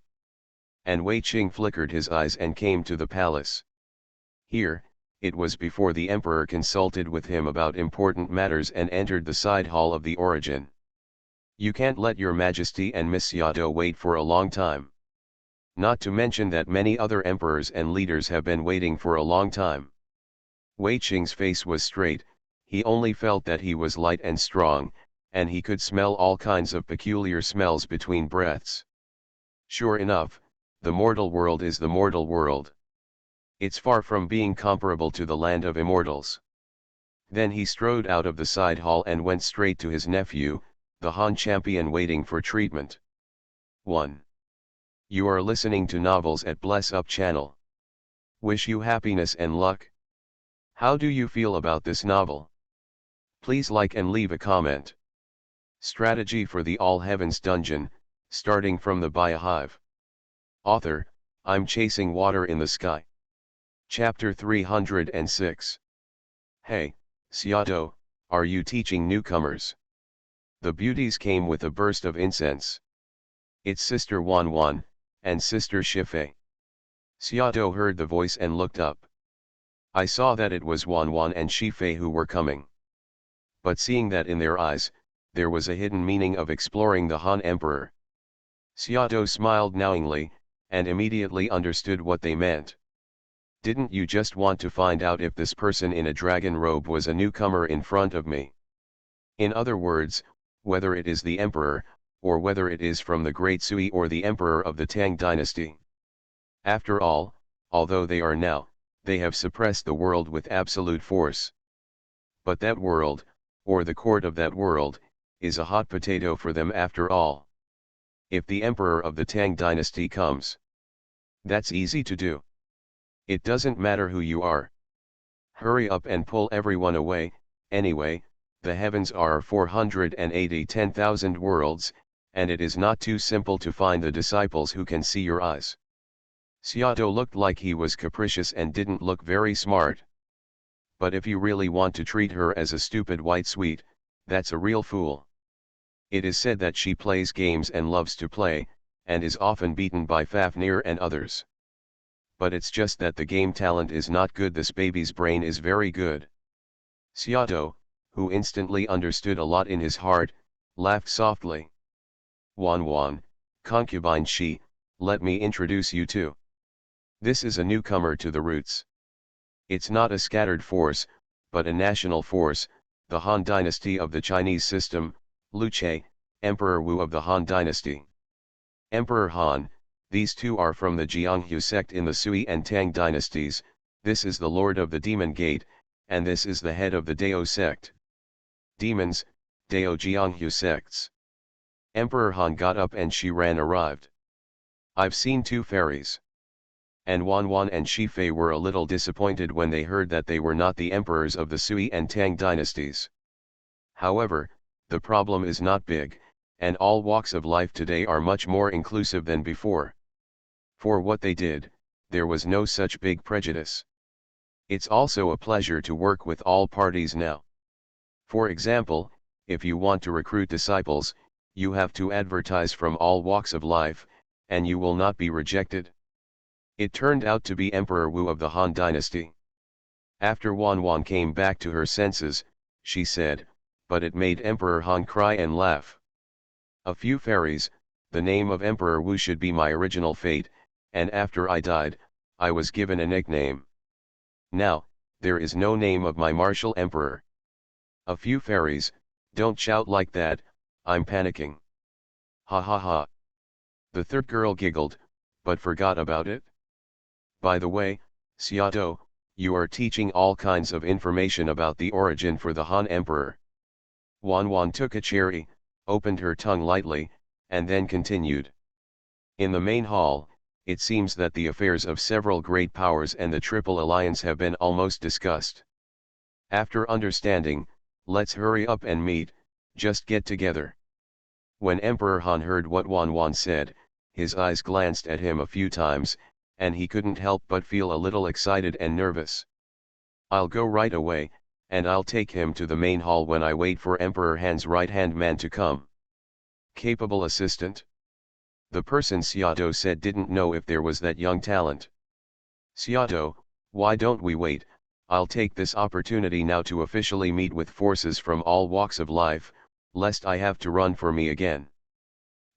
And Wei Qing flickered his eyes and came to the palace. Here, it was before the Emperor consulted with him about important matters and entered the side hall of the origin. You can't let your Majesty and Miss Xiaotou wait for a long time. Not to mention that many other emperors and leaders have been waiting for a long time. Wei Qing's face was straight, he only felt that he was light and strong, and he could smell all kinds of peculiar smells between breaths. Sure enough, the mortal world is the mortal world. It's far from being comparable to the land of immortals. Then he strode out of the side hall and went straight to his nephew, the Han champion waiting for treatment. 1. You are listening to Novels at Bless Up channel. Wish you happiness and luck. How do you feel about this novel? Please like and leave a comment. Strategy for the All Heavens Dungeon, starting from the Biohive. Author, I'm Chasing Water in the Sky. Chapter 306. Hey, Xiaotou, are you teaching newcomers? The beauties came with a burst of incense. It's Sister Wan Wan, and Sister Shifei. Xiaotou heard the voice and looked up. I saw that it was Wan Wan and Shifei who were coming. But seeing that in their eyes, there was a hidden meaning of exploring the Han Emperor. Xiaotou smiled knowingly, and immediately understood what they meant. Didn't you just want to find out if this person in a dragon robe was a newcomer in front of me? In other words, whether it is the emperor, or whether it is from the great Sui or the emperor of the Tang dynasty. After all, although they have suppressed the world with absolute force. But that world, or the court of that world, is a hot potato for them after all. If the emperor of the Tang dynasty comes, that's easy to do. It doesn't matter who you are. Hurry up and pull everyone away. Anyway, the heavens are 480,000 worlds, and it is not too simple to find the disciples who can see your eyes. Xiaotou looked like he was capricious and didn't look very smart. But if you really want to treat her as a stupid white sweet, that's a real fool. It is said that she plays games and loves to play, and is often beaten by Fafnir and others. But it's just that the game talent is not good, this baby's brain is very good. Xiaotou, who instantly understood a lot in his heart, laughed softly. Wan Wan, concubine Shi, let me introduce you to. This is a newcomer to the roots. It's not a scattered force, but a national force, the Han dynasty of the Chinese system, Lu Che, Emperor Wu of the Han dynasty. Emperor Han, these two are from the Jianghu sect in the Sui and Tang dynasties, this is the Lord of the Demon Gate, and this is the head of the Dao sect. Demons, Dao Jianghu sects. Emperor Han got up and Shi Ran arrived. I've seen two fairies. And Wan Wan and Shi Fei were a little disappointed when they heard that they were not the emperors of the Sui and Tang dynasties. However, the problem is not big, and all walks of life today are much more inclusive than before. For what they did, there was no such big prejudice. It's also a pleasure to work with all parties now. For example, if you want to recruit disciples, you have to advertise from all walks of life, and you will not be rejected. It turned out to be Emperor Wu of the Han dynasty. After Wan Wan came back to her senses, she said, but it made Emperor Han cry and laugh. A few fairies, the name of Emperor Wu should be my original fate, and after I died, I was given a nickname. Now, there is no name of my martial emperor. A few fairies, don't shout like that, I'm panicking. Ha ha ha. The third girl giggled, but forgot about it. By the way, Xiaotou, you are teaching all kinds of information about the origin for the Han Emperor. Wan Wan took a cherry, opened her tongue lightly, and then continued. In the main hall, it seems that the affairs of several great powers and the Triple Alliance have been almost discussed. After understanding, let's hurry up and meet, just get together. When Emperor Han heard what Wan Wan said, his eyes glanced at him a few times, and he couldn't help but feel a little excited and nervous. I'll go right away, and I'll take him to the main hall when I wait for Emperor Han's right-hand man to come. Capable assistant? The person Xiaotou said didn't know if there was that young talent. Xiaotou, why don't we wait? I'll take this opportunity now to officially meet with forces from all walks of life, lest I have to run for me again.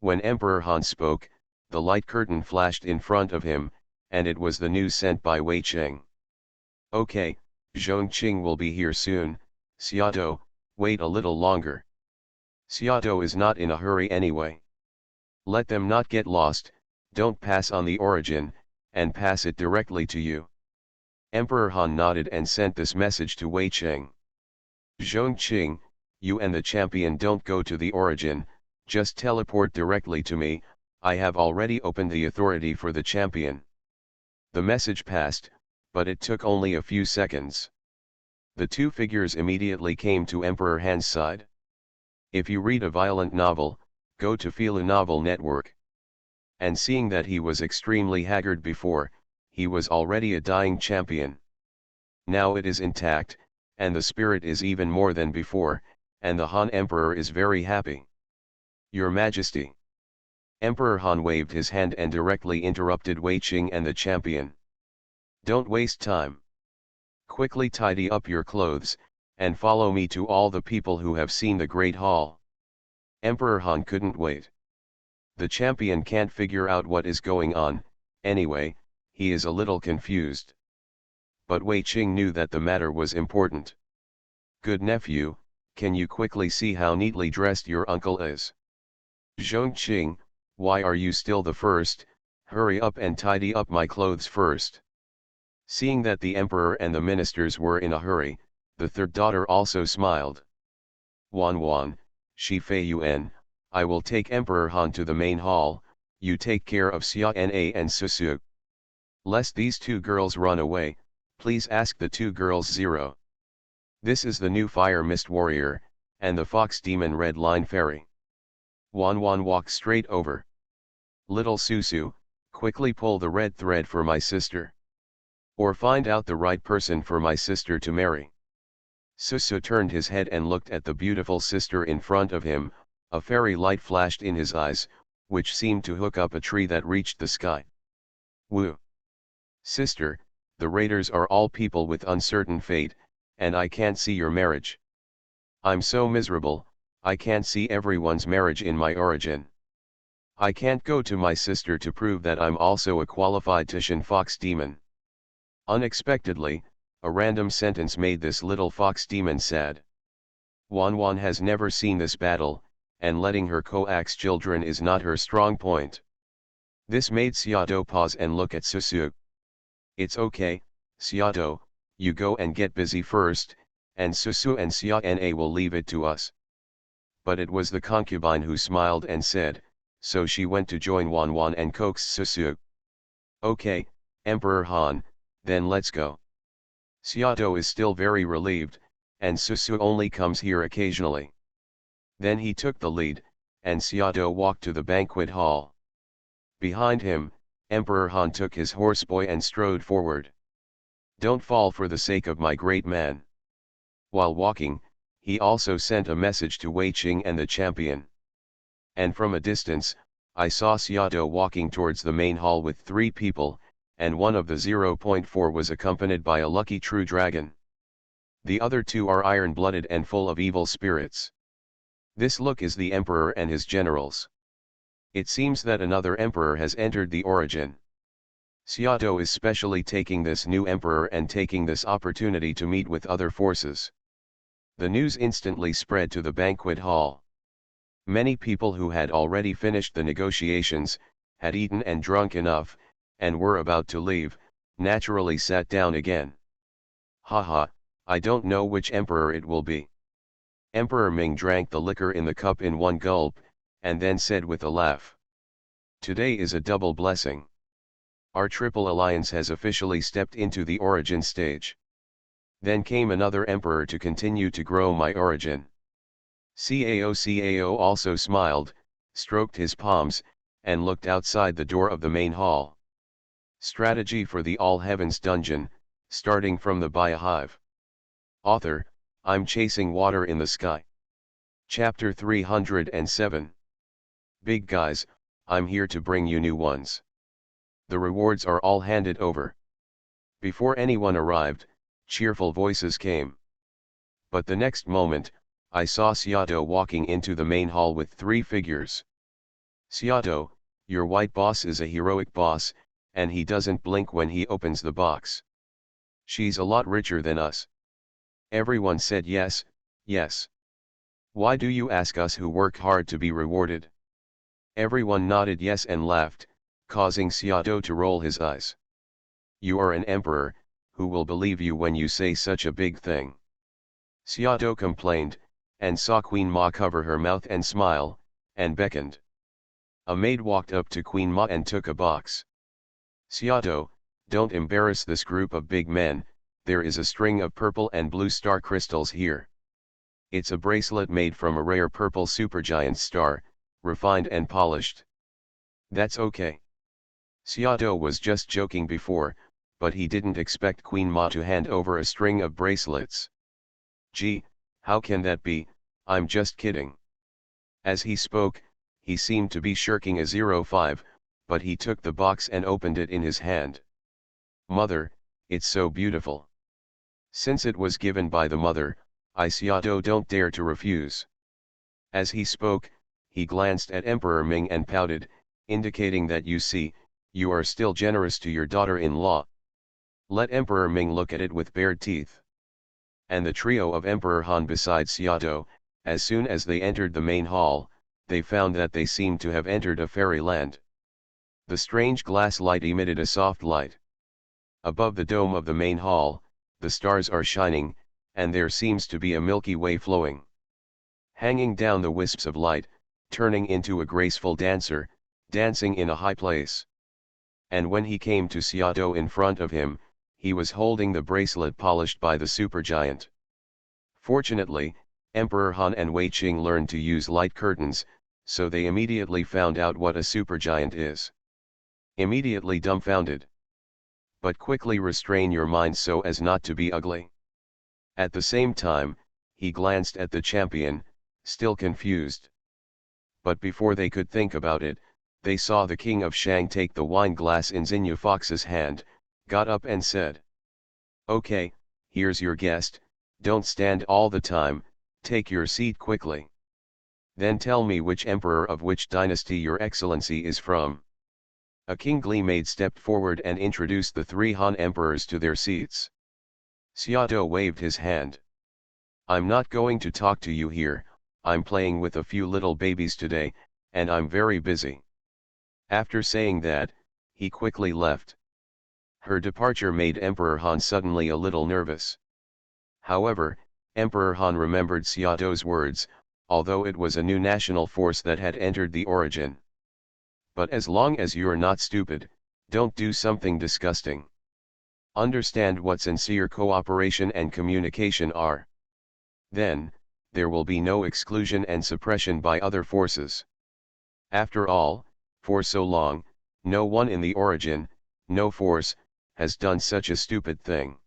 When Emperor Han spoke, the light curtain flashed in front of him, and it was the news sent by Wei Cheng. Okay, Zhongqing will be here soon, Xiaotou, wait a little longer. Xiaotou is not in a hurry anyway. Let them not get lost, don't pass on the origin, and pass it directly to you. Emperor Han nodded and sent this message to Wei Cheng. Zhongqing, you and the champion don't go to the origin, just teleport directly to me, I have already opened the authority for the champion. The message passed, but it took only a few seconds. The two figures immediately came to Emperor Han's side. If you read a violent novel, go to Fila Novel Network. And seeing that he was extremely haggard before, he was already a dying champion. Now it is intact, and the spirit is even more than before, and the Han Emperor is very happy. Your Majesty. Emperor Han waved his hand and directly interrupted Wei Qing and the champion. Don't waste time. Quickly tidy up your clothes, and follow me to all the people who have seen the Great Hall. Emperor Han couldn't wait. The champion can't figure out what is going on, anyway, he is a little confused. But Wei Qing knew that the matter was important. Good nephew, can you quickly see how neatly dressed your uncle is? Zhongqing, why are you still the first? Hurry up and tidy up my clothes first. Seeing that the emperor and the ministers were in a hurry, the third daughter also smiled. Wan Wan, Shi Fei Yuan, I will take Emperor Han to the main hall, you take care of Xia Na and Susu. Lest these two girls run away, please ask the two girls 0. This is the new fire mist warrior, and the fox demon red line fairy. Wan Wan walked straight over. Little Susu, quickly pull the red thread for my sister. Or find out the right person for my sister to marry. Susu turned his head and looked at the beautiful sister in front of him, a fairy light flashed in his eyes, which seemed to hook up a tree that reached the sky. Woo! Sister, the raiders are all people with uncertain fate, and I can't see your marriage. I'm so miserable, I can't see everyone's marriage in my origin. I can't go to my sister to prove that I'm also a qualified Tishan fox demon. Unexpectedly, a random sentence made this little fox demon sad. Wan Wan has never seen this battle, and letting her coax children is not her strong point. This made Xiaodo pause and look at Susu. It's okay, Xiaodo, you go and get busy first, and Susu and Xia Na will leave it to us. But it was the concubine who smiled and said, so she went to join Wan Wan and coaxed Susu. Okay, Emperor Han, then let's go. Xiaodo is still very relieved, and Susu only comes here occasionally. Then he took the lead, and Xiaodo walked to the banquet hall. Behind him, Emperor Han took his horseboy and strode forward. Don't fall for the sake of my great man. While walking, he also sent a message to Wei Qing and the champion. And from a distance, I saw Xiaodo walking towards the main hall with 3 people, and one of the 0.4 was accompanied by a lucky true dragon. The other 2 are iron-blooded and full of evil spirits. This look is the emperor and his generals. It seems that another emperor has entered the origin. Xiaodo is specially taking this new emperor and taking this opportunity to meet with other forces. The news instantly spread to the banquet hall. Many people who had already finished the negotiations, had eaten and drunk enough, and were about to leave, naturally sat down again. Haha, I don't know which emperor it will be. Emperor Ming drank the liquor in the cup in one gulp, and then said with a laugh. Today is a double blessing. Our triple alliance has officially stepped into the origin stage. Then came another emperor to continue to grow my origin. Cao also smiled, stroked his palms, and looked outside the door of the main hall. Strategy for the All Heavens dungeon, starting from the Biohive. Author, I'm chasing water in the sky. Chapter 307. Big guys, I'm here to bring you new ones. The rewards are all handed over. Before anyone arrived, cheerful voices came. But the next moment, I saw Xiaodo walking into the main hall with 3 figures. Xiaodo, your white boss is a heroic boss, and he doesn't blink when he opens the box. She's a lot richer than us. Everyone said yes, yes. Why do you ask us who work hard to be rewarded? Everyone nodded yes and laughed, causing Xiaodo to roll his eyes. You are an emperor, who will believe you when you say such a big thing? Xiaodo complained, and saw Queen Ma cover her mouth and smile, and beckoned. A maid walked up to Queen Ma and took a box. Xiaodo, don't embarrass this group of big men, there is a string of purple and blue star crystals here. It's a bracelet made from a rare purple supergiant star, refined and polished. That's okay. Xiaodo was just joking before, but he didn't expect Queen Ma to hand over a string of bracelets. Gee, how can that be, I'm just kidding. As he spoke, he seemed to be shirking a 05, but he took the box and opened it in his hand. Mother, it's so beautiful. Since it was given by the mother, Xiaodo don't dare to refuse. As he spoke, he glanced at Emperor Ming and pouted, indicating that you see, you are still generous to your daughter-in-law. Let Emperor Ming look at it with bared teeth. and the trio of Emperor Han beside Xiaotou. As soon as they entered the main hall, they found that they seemed to have entered a fairyland. The strange glass light emitted a soft light. Above the dome of the main hall, the stars are shining, and there seems to be a Milky Way flowing. Hanging down the wisps of light, turning into a graceful dancer, dancing in a high place. And when he came to Xiaotou in front of him, he was holding the bracelet polished by the supergiant. Fortunately, Emperor Han and Wei Qing learned to use light curtains, so they immediately found out what a supergiant is. Immediately dumbfounded. But quickly restrain your mind so as not to be ugly. At the same time, he glanced at the champion, still confused. But before they could think about it, they saw the king of Shang take the wine glass in Xinyu Fox's hand, got up and said, "Okay, here's your guest, don't stand all the time, take your seat quickly. Then tell me which emperor of which dynasty your excellency is from." A kingly maid stepped forward and introduced the 3 Han emperors to their seats. Xiaotou waved his hand. "I'm not going to talk to you here, I'm playing with a few little babies today, and I'm very busy." After saying that, he quickly left. Her departure made Emperor Han suddenly a little nervous. However, Emperor Han remembered Xiaotou's words, although it was a new national force that had entered the origin. "But as long as you're not stupid, don't do something disgusting. Understand what sincere cooperation and communication are. Then, there will be no exclusion and suppression by other forces. After all, for so long, no one in the origin, no force, has done such a stupid thing.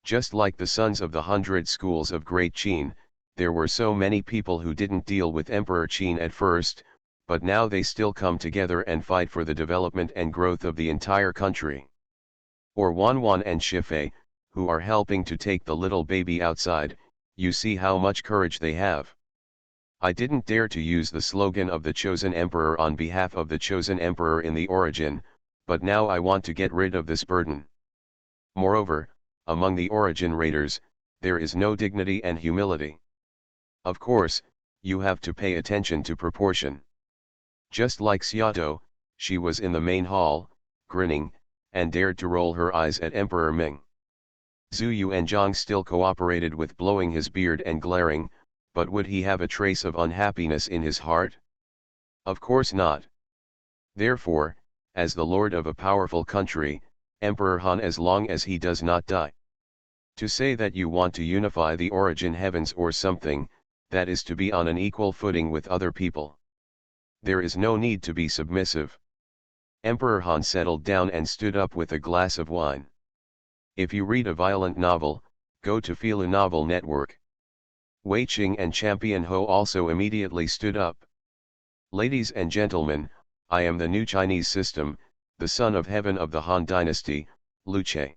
Just like the sons of the 100 schools of Great Qin, there were so many people who didn't deal with Emperor Qin at first, but now they still come together and fight for the development and growth of the entire country. Or Wanwan and Shifei, who are helping to take the little baby outside, you see how much courage they have. I didn't dare to use the slogan of the chosen emperor on behalf of the chosen emperor in the origin, but now I want to get rid of this burden. Moreover, among the origin raiders, there is no dignity and humility. Of course, you have to pay attention to proportion. Just like Xiaotou, she was in the main hall, grinning, and dared to roll her eyes at Emperor Ming. Zhu Yuanzhang still cooperated with blowing his beard and glaring, but would he have a trace of unhappiness in his heart? Of course not. Therefore, as the lord of a powerful country, Emperor Han, as long as he does not die. To say that you want to unify the origin heavens or something, that is to be on an equal footing with other people. There is no need to be submissive. Emperor Han settled down and stood up with a glass of wine. If you read a violent novel, go to Filu Novel Network. Wei Qing and Champion Ho also immediately stood up. "Ladies and gentlemen, I am the new Chinese system, the son of heaven of the Han dynasty, Lu Che.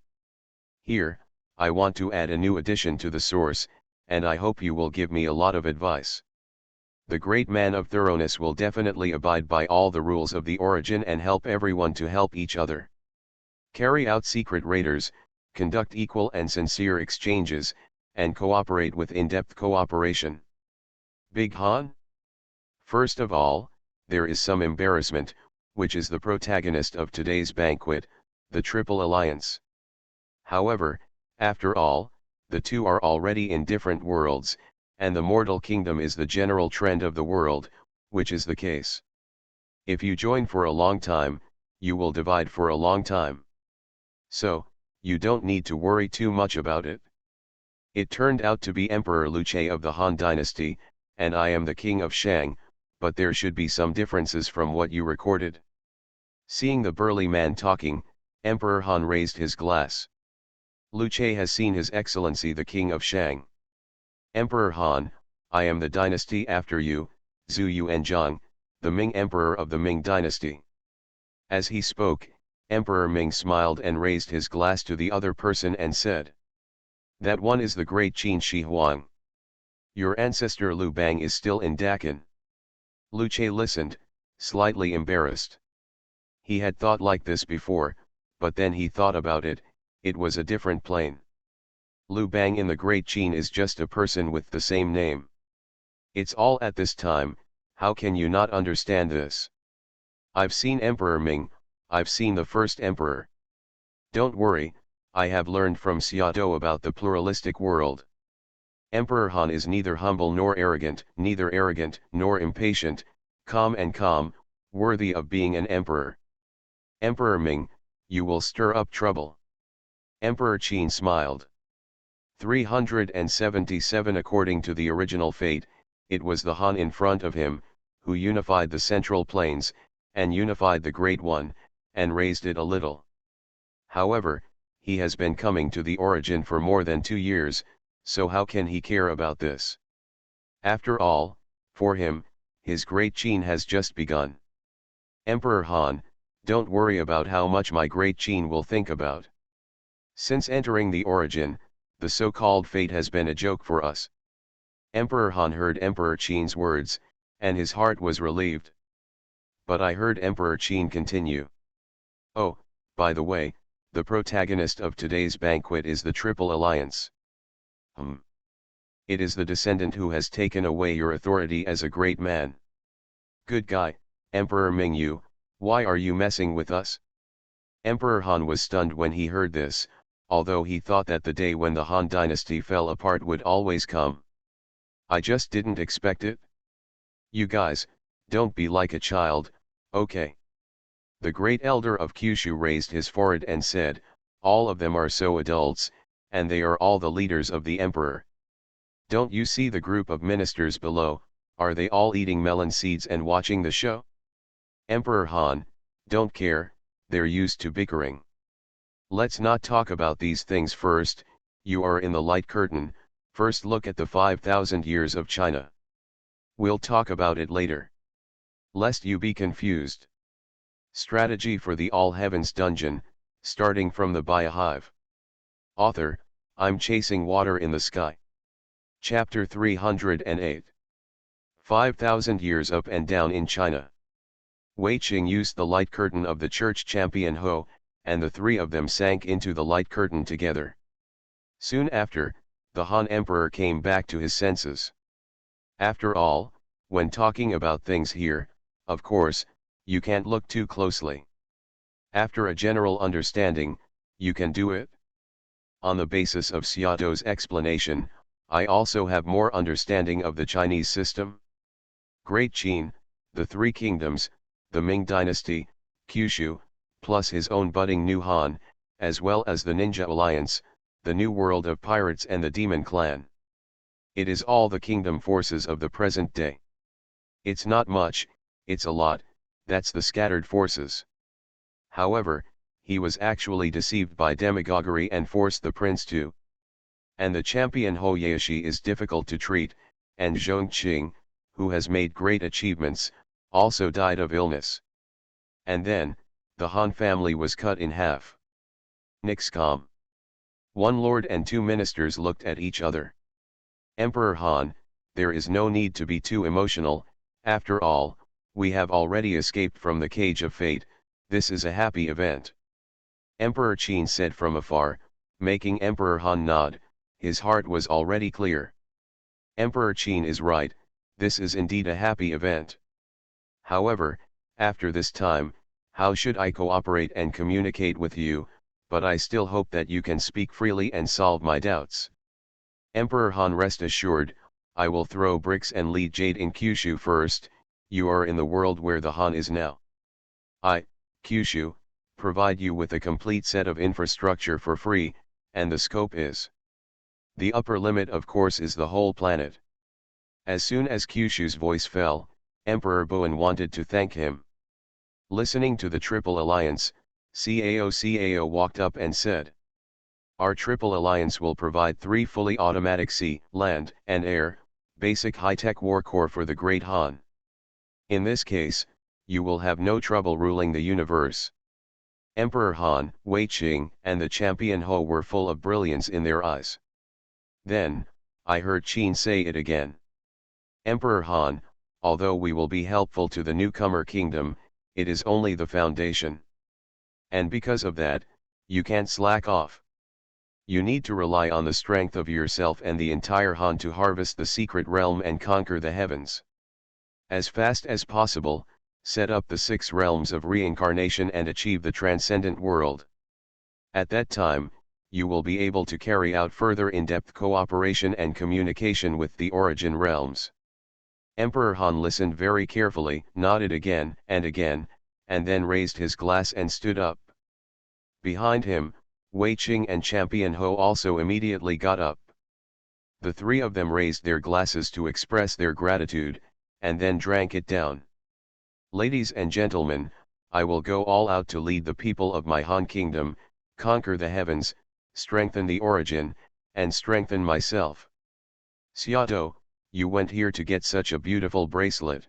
Here, I want to add a new addition to the source, and I hope you will give me a lot of advice. The great man of thoroughness will definitely abide by all the rules of the origin and help everyone to help each other. Carry out secret raiders, conduct equal and sincere exchanges, and cooperate with in-depth cooperation. Big Han? First of all, there is some embarrassment, which is the protagonist of today's banquet, the Triple Alliance. However, after all, the two are already in different worlds, and the mortal kingdom is the general trend of the world, which is the case. If you join for a long time, you will divide for a long time. So, you don't need to worry too much about it. It turned out to be Emperor Lu Che of the Han dynasty, and I am the king of Shang, but there should be some differences from what you recorded." Seeing the burly man talking, Emperor Han raised his glass. "Lu Che has seen His Excellency the King of Shang. Emperor Han, I am the dynasty after you, Zhu Yuanzhang, the Ming Emperor of the Ming dynasty." As he spoke, Emperor Ming smiled and raised his glass to the other person and said, "That one is the great Qin Shi Huang. Your ancestor Lu Bang is still in Dakin." Lu Che listened, slightly embarrassed. He had thought like this before, but then he thought about it, it was a different plane. Liu Bang in the Great Qin is just a person with the same name. It's all at this time, how can you not understand this? I've seen Emperor Ming, I've seen the first emperor. Don't worry, I have learned from Xiaodo about the pluralistic world. Emperor Han is neither humble nor arrogant nor impatient, calm, worthy of being an emperor. Emperor Ming, you will stir up trouble. Emperor Qin smiled. 377 According to the original fate, it was the Han in front of him, who unified the central plains, and unified the Great One, and raised it a little. However, he has been coming to the origin for more than 2 years, so how can he care about this? After all, for him, his Great Qin has just begun. Emperor Han, don't worry about how much my Great Qin will think about. Since entering the origin, the so-called fate has been a joke for us. Emperor Han heard Emperor Qin's words, and his heart was relieved. But I heard Emperor Qin continue. Oh, by the way, the protagonist of today's banquet is the Triple Alliance. It is the descendant who has taken away your authority as a great man. Good guy, Emperor Mingyu, why are you messing with us? Emperor Han was stunned when he heard this, although he thought that the day when the Han dynasty fell apart would always come. I just didn't expect it. You guys, don't be like a child, okay? The great elder of Kyushu raised his forehead and said, all of them are so adults, and they are all the leaders of the emperor. Don't you see the group of ministers below, are they all eating melon seeds and watching the show? Emperor Han, don't care, they're used to bickering. Let's not talk about these things first, you are in the light curtain, first look at the 5,000 years of China. We'll talk about it later. Lest you be confused. Strategy for the All Heavens Dungeon, starting from the Biohive. Author, I'm chasing water in the sky. Chapter 308. 5,000 years up and down in China. Wei Qing used the light curtain of the church champion Ho, and the three of them sank into the light curtain together. Soon after, the Han Emperor came back to his senses. After all, when talking about things here, of course, you can't look too closely. After a general understanding, you can do it? On the basis of Xiaodo's explanation, I also have more understanding of the Chinese system. Great Qin, the Three Kingdoms, the Ming Dynasty, Kyushu, plus his own budding new Han, as well as the Ninja Alliance, the New World of Pirates and the Demon Clan. It is all the kingdom forces of the present day. It's not much, it's a lot, that's the scattered forces. However, he was actually deceived by demagoguery and forced the prince to. And the champion Ho Yaoshi is difficult to treat, and Zhong Qing, who has made great achievements, also died of illness. And then, the Han family was cut in half. Nixcom. One lord and two ministers looked at each other. Emperor Han, there is no need to be too emotional, after all, we have already escaped from the cage of fate, this is a happy event. Emperor Qin said from afar, making Emperor Han nod, his heart was already clear. Emperor Qin is right, this is indeed a happy event. However, after this time, how should I cooperate and communicate with you, but I still hope that you can speak freely and solve my doubts. Emperor Han, rest assured, I will throw bricks and lead jade in Kyushu first, you are in the world where the Han is now. I, Kyushu, provide you with a complete set of infrastructure for free, and the scope is. The upper limit of course is the whole planet. As soon as Kyushu's voice fell, Emperor Boan wanted to thank him. Listening to the Triple Alliance, Cao walked up and said. Our Triple Alliance will provide 3 fully automatic sea, land, and air, basic high-tech war core for the Great Han. In this case, you will have no trouble ruling the universe. Emperor Han, Wei Qing, and the champion Ho were full of brilliance in their eyes. Then, I heard Qin say it again. Emperor Han, although we will be helpful to the newcomer kingdom, it is only the foundation. And because of that, you can't slack off. You need to rely on the strength of yourself and the entire Han to harvest the secret realm and conquer the heavens. As fast as possible, set up the 6 realms of reincarnation and achieve the transcendent world. At that time, you will be able to carry out further in-depth cooperation and communication with the origin realms. Emperor Han listened very carefully, nodded again, and then raised his glass and stood up. Behind him, Wei Qing and Champion Ho also immediately got up. The 3 of them raised their glasses to express their gratitude, and then drank it down. Ladies and gentlemen, I will go all out to lead the people of my Han kingdom, conquer the heavens, strengthen the origin, and strengthen myself. Xiaotou, you went here to get such a beautiful bracelet.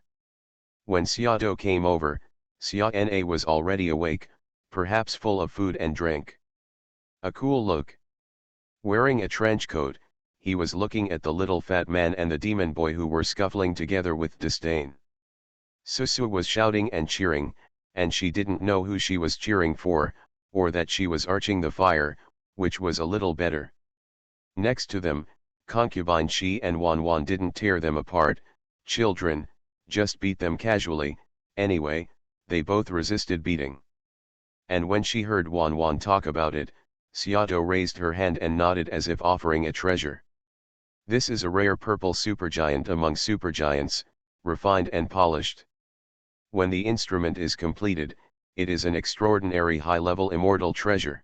When Xiaotou came over, Xia was already awake, perhaps full of food and drink. A cool look. Wearing a trench coat, he was looking at the little fat man and the demon boy who were scuffling together with disdain. Susu was shouting and cheering, and she didn't know who she was cheering for, or that she was arching the fire, which was a little better. Next to them, concubine Shi and Wan didn't tear them apart. Children, just beat them casually. Anyway, they both resisted beating. And when she heard Wan talk about it, Xiaotou raised her hand and nodded as if offering a treasure. This is a rare purple supergiant among supergiants, refined and polished. When the instrument is completed, it is an extraordinary high-level immortal treasure.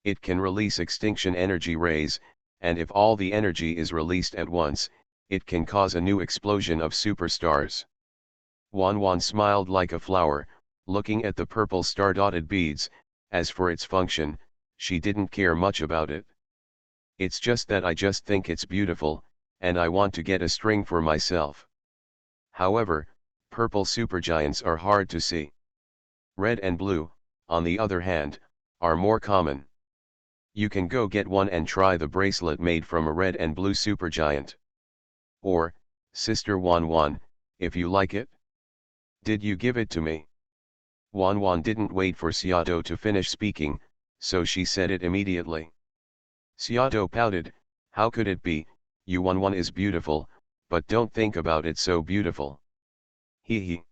It can release extinction energy rays, and if all the energy is released at once, it can cause a new explosion of superstars. Wan smiled like a flower, looking at the purple star-dotted beads. As for its function, she didn't care much about it. It's just that I just think it's beautiful, and I want to get a string for myself. However, purple supergiants are hard to see. Red and blue, on the other hand, are more common. You can go get one and try the bracelet made from a red and blue supergiant. Or, Sister Wan, if you like it. Did you give it to me? Wan didn't wait for Xiaotou to finish speaking, so she said it immediately. Xiaotou pouted, how could it be? Wan is beautiful, but don't think about it so beautiful. He.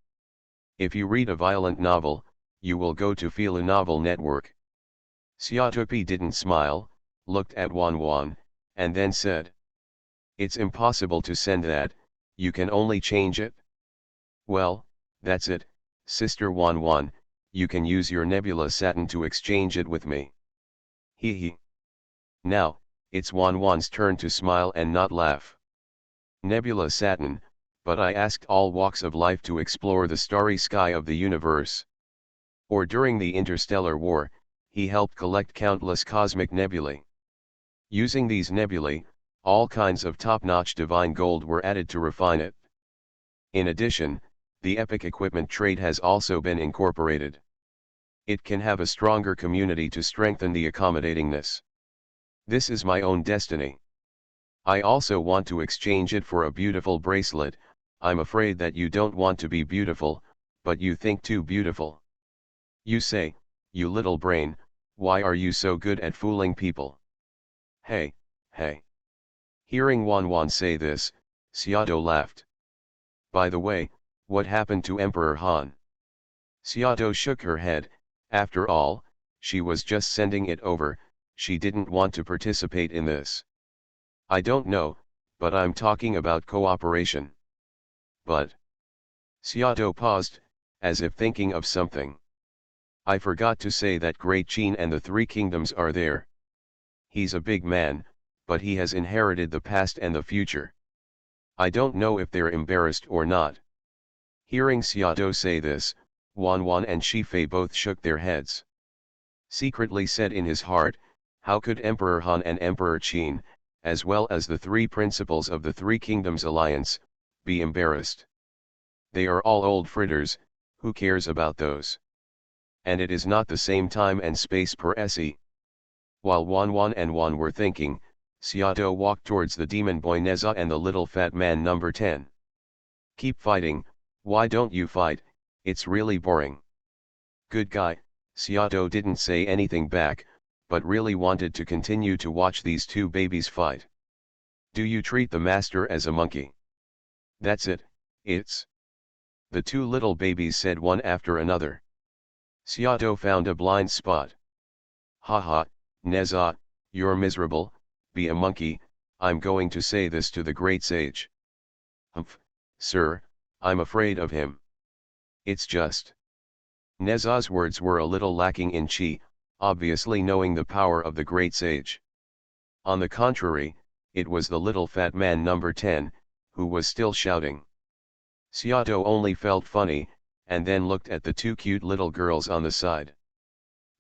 If you read a violent novel, you will go to feel a novel network. Xiaotou didn't smile, looked at Wan, and then said. It's impossible to send that, you can only change it. Well, that's it, Sister Wan, you can use your nebula satin to exchange it with me. He. Now, it's Wan's turn to smile and not laugh. Nebula satin, but I asked all walks of life to explore the starry sky of the universe. Or during the interstellar war, he helped collect countless cosmic nebulae. Using these nebulae, all kinds of top-notch divine gold were added to refine it. In addition, the epic equipment trade has also been incorporated. It can have a stronger community to strengthen the accommodatingness. This is my own destiny. I also want to exchange it for a beautiful bracelet. I'm afraid that you don't want to be beautiful, but you think too beautiful. You say, you little brain, why are you so good at fooling people? Hey. Hearing Wan say this, Xiaotou laughed. By the way, what happened to Emperor Han? Xiaotou shook her head. After all, she was just sending it over, she didn't want to participate in this. I don't know, but I'm talking about cooperation. But. Xiaotou paused, as if thinking of something. I forgot to say that Great Qin and the 3 kingdoms are there. He's a big man, but he has inherited the past and the future. I don't know if they're embarrassed or not. Hearing Xiaotou say this, Wan and Shifei both shook their heads. Secretly said in his heart, how could Emperor Han and Emperor Qin, as well as the 3 principals of the 3 kingdoms alliance, be embarrassed? They are all old fritters, who cares about those? And it is not the same time and space per se. While Wan and Wan were thinking, Xiaotou walked towards the demon boy Neza and the little fat man number 10. Keep fighting, why don't you fight, it's really boring. Good guy, Xiaotou didn't say anything back, but really wanted to continue to watch these two babies fight. Do you treat the master as a monkey? That's it, it's. The two little babies said one after another. Seattle found a blind spot. Haha, Neza, you're miserable, be a monkey, I'm going to say this to the great sage. Humph, sir, I'm afraid of him. It's just. Neza's words were a little lacking in chi, obviously knowing the power of the great sage. On the contrary, it was the little fat man number 10, who was still shouting. Seattle only felt funny, and then looked at the two cute little girls on the side.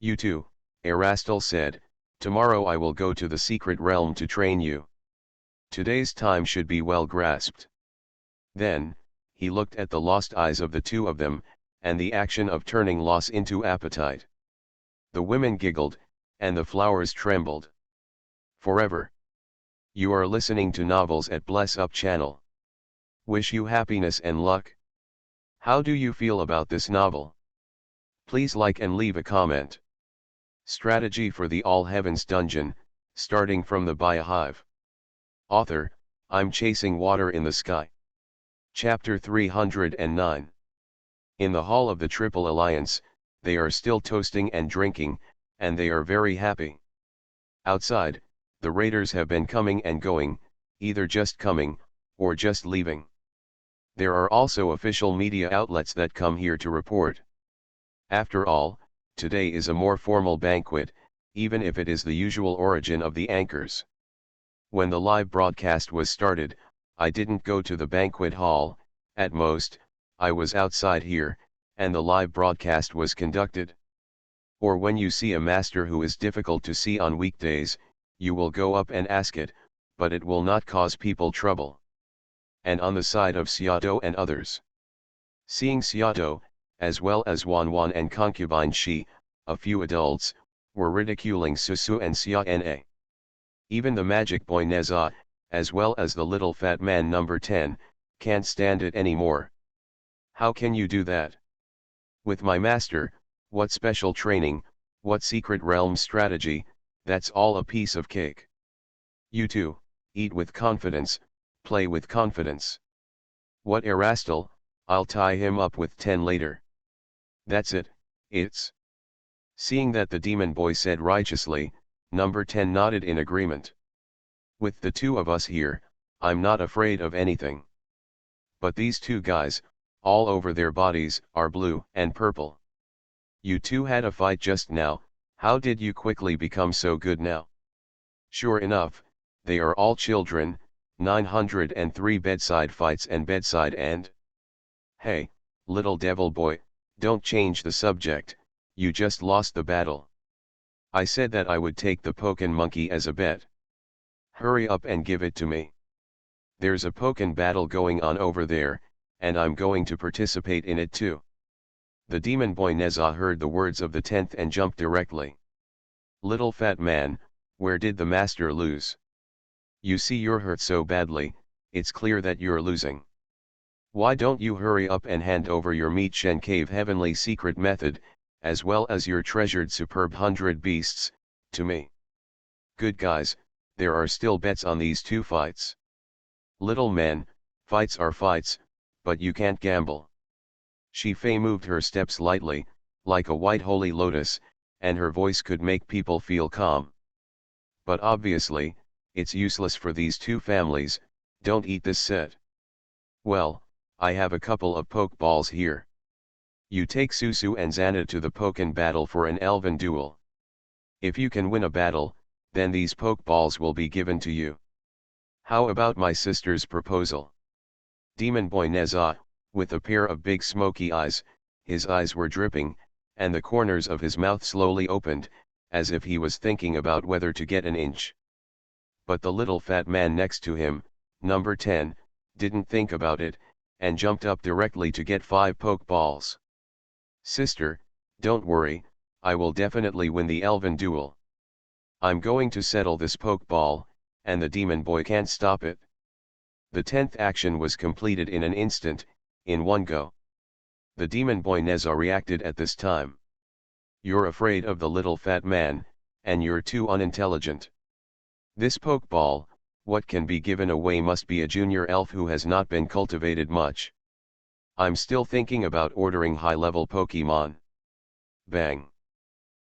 You two, Erastil said, tomorrow I will go to the secret realm to train you. Today's time should be well grasped. Then, he looked at the lost eyes of the two of them, and the action of turning loss into appetite. The women giggled, and the flowers trembled. Forever. You are listening to novels at Bless Up channel. Wish you happiness and luck. How do you feel about this novel? Please like and leave a comment. Strategy for the All Heavens Dungeon, starting from the Biohive. Author, I'm chasing water in the sky. Chapter 309. In the hall of the Triple Alliance, they are still toasting and drinking, and they are very happy. Outside, the raiders have been coming and going, either just coming, or just leaving. There are also official media outlets that come here to report. After all, today is a more formal banquet, even if it is the usual origin of the anchors. When the live broadcast was started, I didn't go to the banquet hall, at most, I was outside here, and the live broadcast was conducted. Or when you see a master who is difficult to see on weekdays, you will go up and ask it, but it will not cause people trouble. And on the side of Seattle and others. Seeing Seattle, as well as Wanwan and concubine Shi, a few adults, were ridiculing Susu and Sia-na. Even the magic boy Neza, as well as the little fat man number 10, can't stand it anymore. How can you do that? With my master, what special training, what secret realm strategy, that's all a piece of cake. You two, eat with confidence, play with confidence. What Erastil, I'll tie him up with 10 later. That's it, it's. Seeing that the demon boy said righteously, number 10 nodded in agreement. With the two of us here, I'm not afraid of anything. But these two guys, all over their bodies, are blue and purple. You two had a fight just now, how did you quickly become so good now? Sure enough, they are all children, 903 bedside fights and bedside and. Hey, little devil boy, don't change the subject, you just lost the battle. I said that I would take the Pokken monkey as a bet. Hurry up and give it to me. There's a Pokken battle going on over there, and I'm going to participate in it too. The demon boy Neza heard the words of the 10th and jumped directly. Little fat man, where did the master lose? You see you're hurt so badly, it's clear that you're losing. Why don't you hurry up and hand over your meat Shen Cave heavenly secret method, as well as your treasured superb 100 beasts, to me? Good guys, there are still bets on these two fights. Little man, fights are fights, but you can't gamble. Shi-Fei moved her steps lightly, like a white holy lotus, and her voice could make people feel calm. But obviously, it's useless for these two families, don't eat this set. Well, I have a couple of poke balls here. You take Susu and Xana to the Pokken battle for an elven duel. If you can win a battle, then these poke balls will be given to you. How about my sister's proposal? Demon boy Neza, with a pair of big smoky eyes, his eyes were dripping, and the corners of his mouth slowly opened, as if he was thinking about whether to get an inch. But the little fat man next to him, number 10, didn't think about it, and jumped up directly to get 5 poke balls. Sister, don't worry, I will definitely win the elven duel. I'm going to settle this poke ball, and the demon boy can't stop it. The 10th action was completed in an instant, in one go. The demon boy Neza reacted at this time. You're afraid of the little fat man, and you're too unintelligent. This Pokeball, what can be given away must be a junior elf who has not been cultivated much. I'm still thinking about ordering high-level Pokemon. Bang.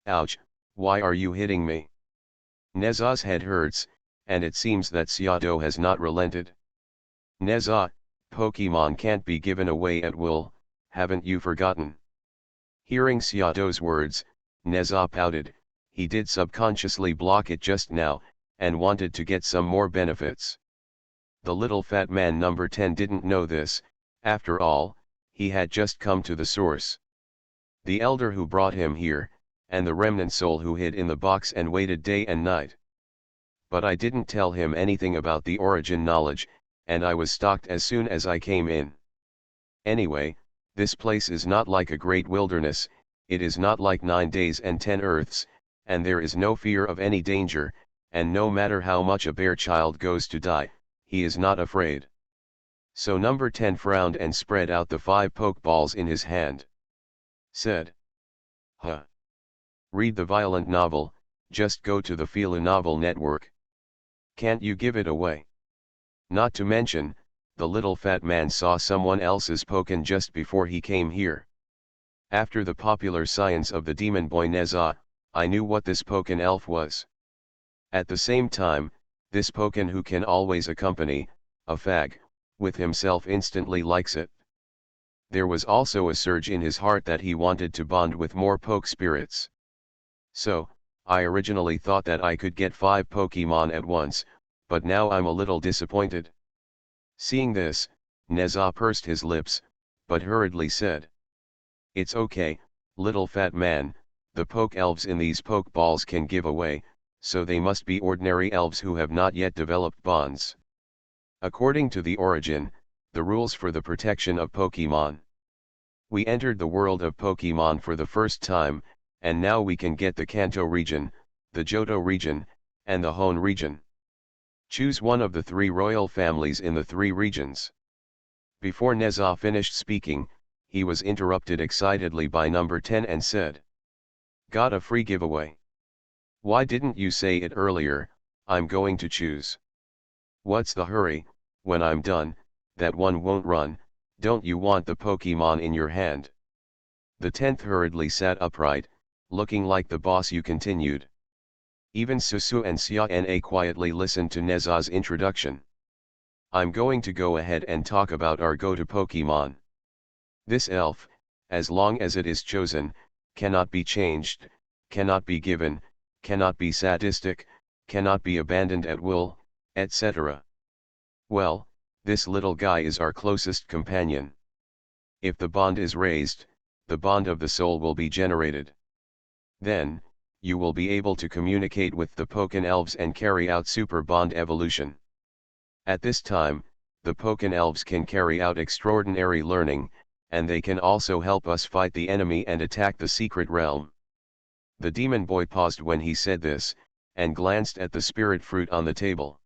Ouch, why are you hitting me? Neza's head hurts, and it seems that Seattle has not relented. Neza, Pokemon can't be given away at will, haven't you forgotten? Hearing Seattle's words, Neza pouted. He did subconsciously block it just now, and wanted to get some more benefits. The little fat man number 10 didn't know this. After all, he had just come to the source. The elder who brought him here, and the remnant soul who hid in the box and waited day and night. But I didn't tell him anything about the origin knowledge, and I was stalked as soon as I came in. Anyway, this place is not like a great wilderness, it is not like 9 days and 10 earths, and there is no fear of any danger, and no matter how much a bear child goes to die, he is not afraid. So number 10 frowned and spread out the 5 Pokeballs in his hand. Said. Huh. Read the violent novel, just go to the Fila Novel Network. Can't you give it away? Not to mention, the little fat man saw someone else's Pokken just before he came here. After the popular science of the demon boy Neza, I knew what this Pokken elf was. At the same time, this Pokken who can always accompany a fag with himself instantly likes it. There was also a surge in his heart that he wanted to bond with more Poke spirits. So, I originally thought that I could get 5 Pokemon at once, but now I'm a little disappointed. Seeing this, Neza pursed his lips, but hurriedly said. It's okay, little fat man, the Poke elves in these Pokeballs can give away, so they must be ordinary elves who have not yet developed bonds. According to the origin, the rules for the protection of Pokemon. We entered the world of Pokemon for the first time, and now we can get the Kanto region, the Johto region, and the Hoenn region. Choose one of the 3 royal families in the 3 regions. Before Neza finished speaking, he was interrupted excitedly by number 10 and said. Got a free giveaway. Why didn't you say it earlier? I'm going to choose. What's the hurry? When I'm done, that one won't run, don't you want the Pokemon in your hand? The 10th hurriedly sat upright, looking like the boss. You continued. Even Susu and Sia-na quietly listened to Neza's introduction. I'm going to go ahead and talk about our go-to Pokemon. This elf, as long as it is chosen, cannot be changed, cannot be given, cannot be sadistic, cannot be abandoned at will, etc. Well, this little guy is our closest companion. If the bond is raised, the bond of the soul will be generated. Then, you will be able to communicate with the Pokken elves and carry out super bond evolution. At this time, the Pokken elves can carry out extraordinary learning, and they can also help us fight the enemy and attack the secret realm. The demon boy paused when he said this, and glanced at the spirit fruit on the table.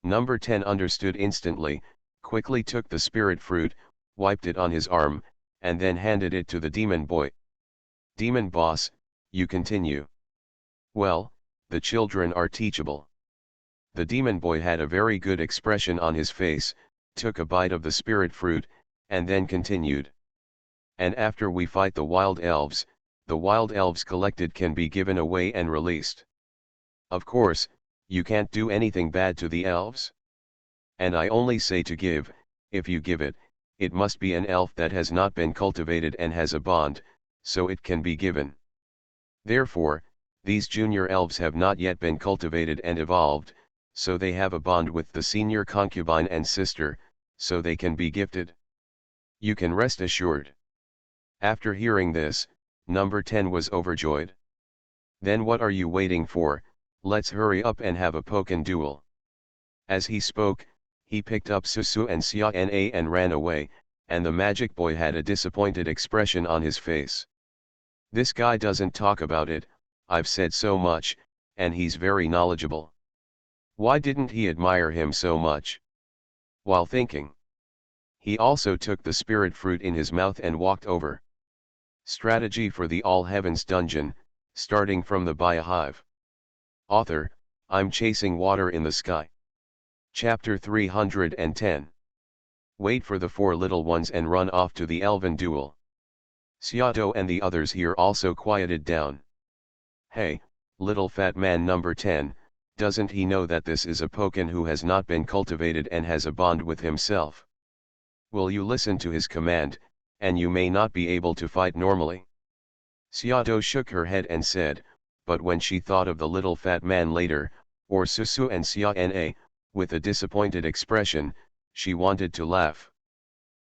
Number 10 understood instantly, quickly took the spirit fruit, wiped it on his arm, and then handed it to the demon boy. Demon boss, you continue. Well, the children are teachable. The demon boy had a very good expression on his face, took a bite of the spirit fruit, and then continued. And after we fight the wild elves collected can be given away and released. Of course, you can't do anything bad to the elves. And I only say to give. If you give it, it must be an elf that has not been cultivated and has a bond, so it can be given. Therefore, these junior elves have not yet been cultivated and evolved, so they have a bond with the senior concubine and sister, so they can be gifted. You can rest assured. After hearing this, number 10 was overjoyed. Then what are you waiting for? Let's hurry up and have a Pokken duel. As he spoke, he picked up Susu and Sia-na and ran away, and the magic boy had a disappointed expression on his face. This guy doesn't talk about it, I've said so much, and he's very knowledgeable. Why didn't he admire him so much? While thinking, he also took the spirit fruit in his mouth and walked over. Strategy for the All Heavens dungeon, starting from the Biohive. Author, I'm chasing water in the sky. Chapter 310. Wait for the four little ones and run off to the elven duel. Seato and the others here also quieted down. Hey, little fat man number 10, doesn't he know that this is a Pokken who has not been cultivated and has a bond with himself? Will you listen to his command, and you may not be able to fight normally? Seato shook her head and said, but when she thought of the little fat man later, or Susu and Sia-na, with a disappointed expression, she wanted to laugh.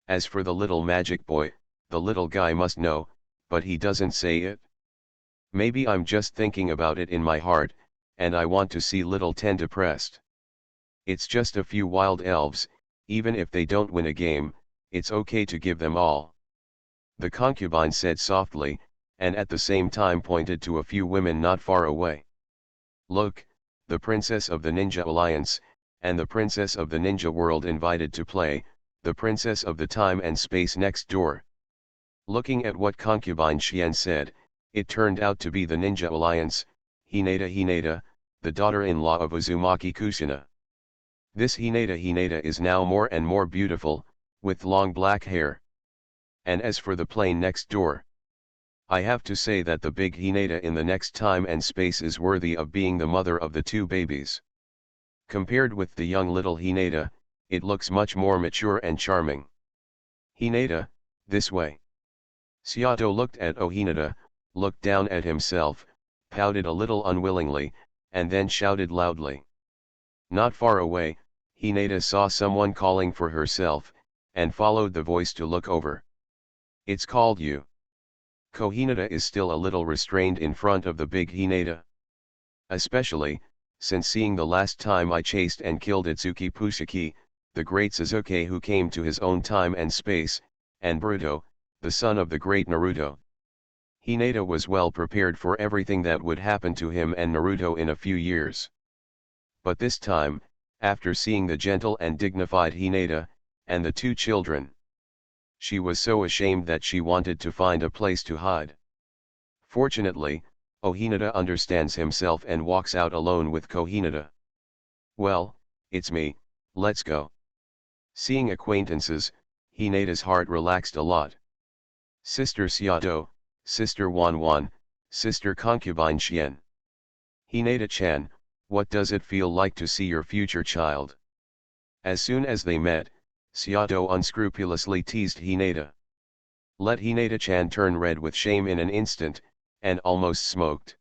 As for the little magic boy, the little guy must know, but he doesn't say it. Maybe I'm just thinking about it in my heart, and I want to see little 10 depressed. It's just a few wild elves, even if they don't win a game, it's okay to give them all. The concubine said softly, and at the same time pointed to a few women not far away. Look, the princess of the Ninja Alliance, and the princess of the Ninja World invited to play, the princess of the time and space next door. Looking at what concubine Xian said, it turned out to be the Ninja Alliance, Hinata, the daughter-in-law of Uzumaki Kushina. This Hinata is now more and more beautiful, with long black hair. And as for the plane next door, I have to say that the big Hinata in the next time and space is worthy of being the mother of the two babies. Compared with the young little Hinata, it looks much more mature and charming. Hinata, this way. Seato looked at Hinata, looked down at himself, pouted a little unwillingly, and then shouted loudly. Not far away, Hinata saw someone calling for herself, and followed the voice to look over. It's called you. Hinata is still a little restrained in front of the big Hinata. Especially, since seeing the last time I chased and killed Itsuki Pushiki, the great Sasuke who came to his own time and space, and Boruto, the son of the great Naruto. Hinata was well prepared for everything that would happen to him and Naruto in a few years. But this time, after seeing the gentle and dignified Hinata, and the two children, she was so ashamed that she wanted to find a place to hide. Fortunately, Hinata understands himself and walks out alone with Hinata. Well, it's me, let's go. Seeing acquaintances, Hinata's heart relaxed a lot. Sister Seato, Sister Wanwan, Sister Concubine Xian. Hinata-chan, what does it feel like to see your future child? As soon as they met, Seato unscrupulously teased Hinata. Let Hinata-chan turn red with shame in an instant, and almost smoked.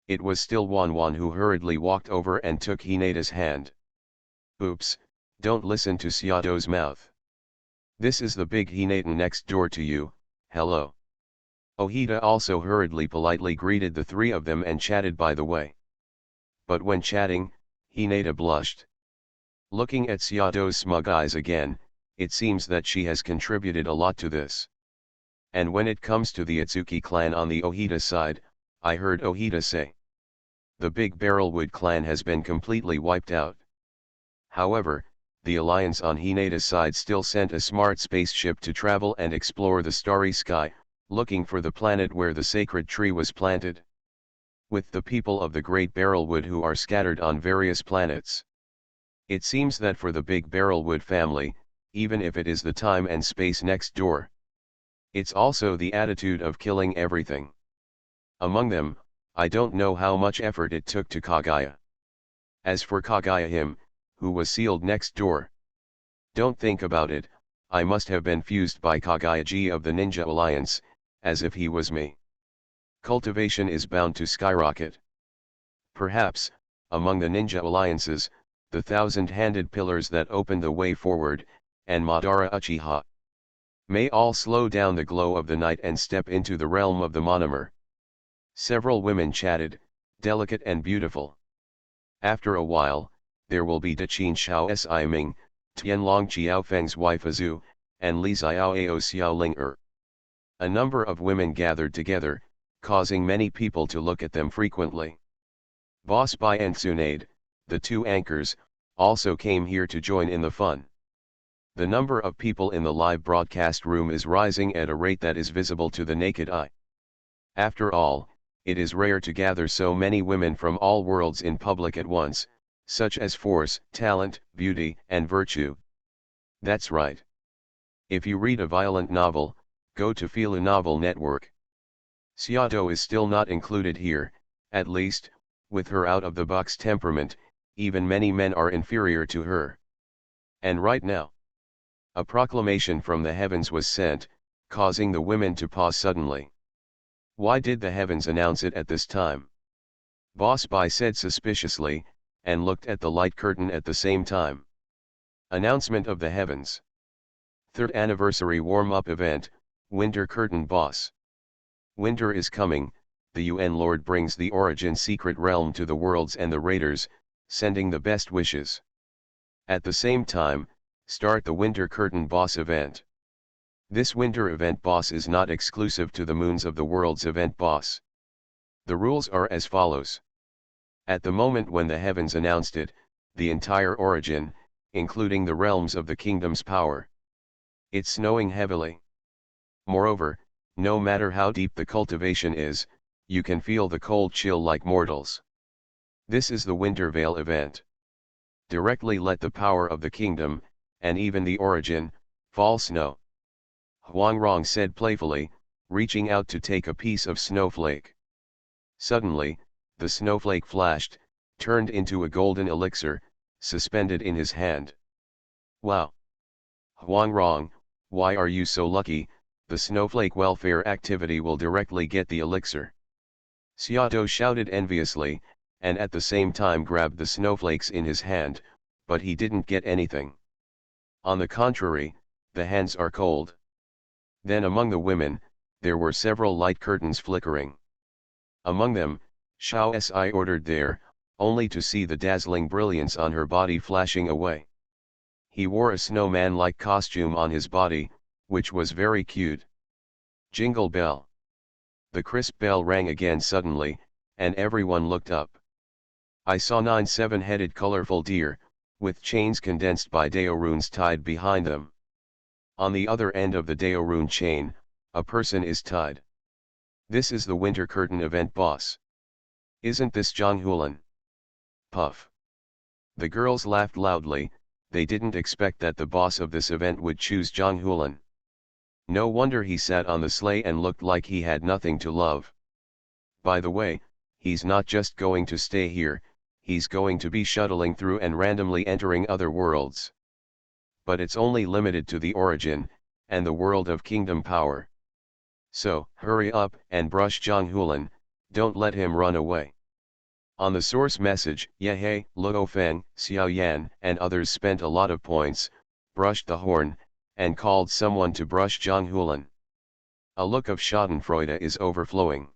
It was still Wanwan who hurriedly walked over and took Hinata's hand. Oops, don't listen to Seato's mouth. This is the big Hinata next door to you, hello. Ohita also hurriedly politely greeted the three of them and chatted by the way. But when chatting, Hinata blushed. Looking at Seato's smug eyes again, it seems that she has contributed a lot to this. And when it comes to the Itsuki clan on the Ohita side, I heard Ohita say, the big Barrelwood clan has been completely wiped out. However, the alliance on Hinata's side still sent a smart spaceship to travel and explore the starry sky, looking for the planet where the sacred tree was planted. With the people of the Great Barrelwood who are scattered on various planets. It seems that for the big Barrelwood family, even if it is the time and space next door, it's also the attitude of killing everything. Among them, I don't know how much effort it took to Kaguya. As for Kaguya him, who was sealed next door. Don't think about it, I must have been fused by Kaguya-ji of the Ninja Alliance, as if he was me. Cultivation is bound to skyrocket. Perhaps, among the Ninja Alliances, the thousand-handed pillars that open the way forward, and Madara Uchiha. May all slow down the glow of the night and step into the realm of the monomer. Several women chatted, delicate and beautiful. After a while, there will be Daqin Xiao Siming, Tianlong Qiaofeng's wife Azu, and Li Xiaoao Xiaoling. A number of women gathered together, causing many people to look at them frequently. Boss Bai and Tsunade, the two anchors, also came here to join in the fun. The number of people in the live broadcast room is rising at a rate that is visible to the naked eye. After all, It is rare to gather so many women from all worlds in public at once, such as force, talent, beauty, and virtue. That's right. If you read a violent novel, go to Feel a Novel Network. Seattle is still not included here, at least, with her out-of-the-box temperament, even many men are inferior to her. And right now, a proclamation from the heavens was sent, causing the women to pause suddenly. Why did the heavens announce it at this time? Boss Bai said suspiciously, and looked at the light curtain at the same time. Announcement of the heavens. Third anniversary warm-up event, Winter Curtain Boss. Winter is coming, the UN Lord brings the origin secret realm to the worlds and the raiders, sending the best wishes. At the same time, start the Winter Curtain Boss event. This winter event boss is not exclusive to the Moons of the World's event boss. The rules are as follows. At the moment when the heavens announced it, the entire origin, including the realms of the kingdom's power. It's snowing heavily. Moreover, no matter how deep the cultivation is, you can feel the cold chill like mortals. This is the Winter Veil event. Directly let the power of the kingdom, and even the origin, fall snow. Huang Rong said playfully, reaching out to take a piece of snowflake. Suddenly, the snowflake flashed, turned into a golden elixir, suspended in his hand. Wow! Huang Rong, why are you so lucky? The snowflake welfare activity will directly get the elixir. Xiaotou shouted enviously, and at the same time grabbed the snowflakes in his hand, but he didn't get anything. On the contrary, the hands are cold. Then among the women, there were several light curtains flickering. Among them, Xiao Si ordered there, only to see the dazzling brilliance on her body flashing away. He wore a snowman-like costume on his body, which was very cute. Jingle bell. The crisp bell rang again suddenly, and everyone looked up. I saw 9 seven-headed colorful deer, with chains condensed by Dao runes tied behind them. On the other end of the Dao rune chain, a person is tied. This is the Winter Curtain event boss. Isn't this Zhang Hulan? Puff. The girls laughed loudly, they didn't expect that the boss of this event would choose Zhang Hulan. No wonder he sat on the sleigh and looked like he had nothing to love. By the way, he's not just going to stay here, he's going to be shuttling through and randomly entering other worlds. But it's only limited to the origin, and the world of kingdom power. So, hurry up and brush Zhang Hulan, don't let him run away. On the source message, Yehei, Luo Feng, Xiao Yan, and others spent a lot of points, brushed the horn, and called someone to brush Zhang Hulan. A look of schadenfreude is overflowing.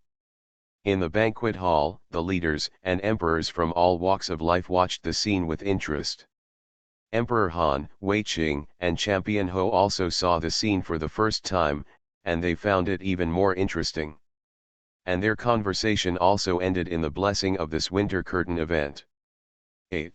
In the banquet hall, the leaders and emperors from all walks of life watched the scene with interest. Emperor Han, Wei Qing, and Champion Ho also saw the scene for the first time, and they found it even more interesting. And their conversation also ended in the blessing of this Winter Curtain event. 8.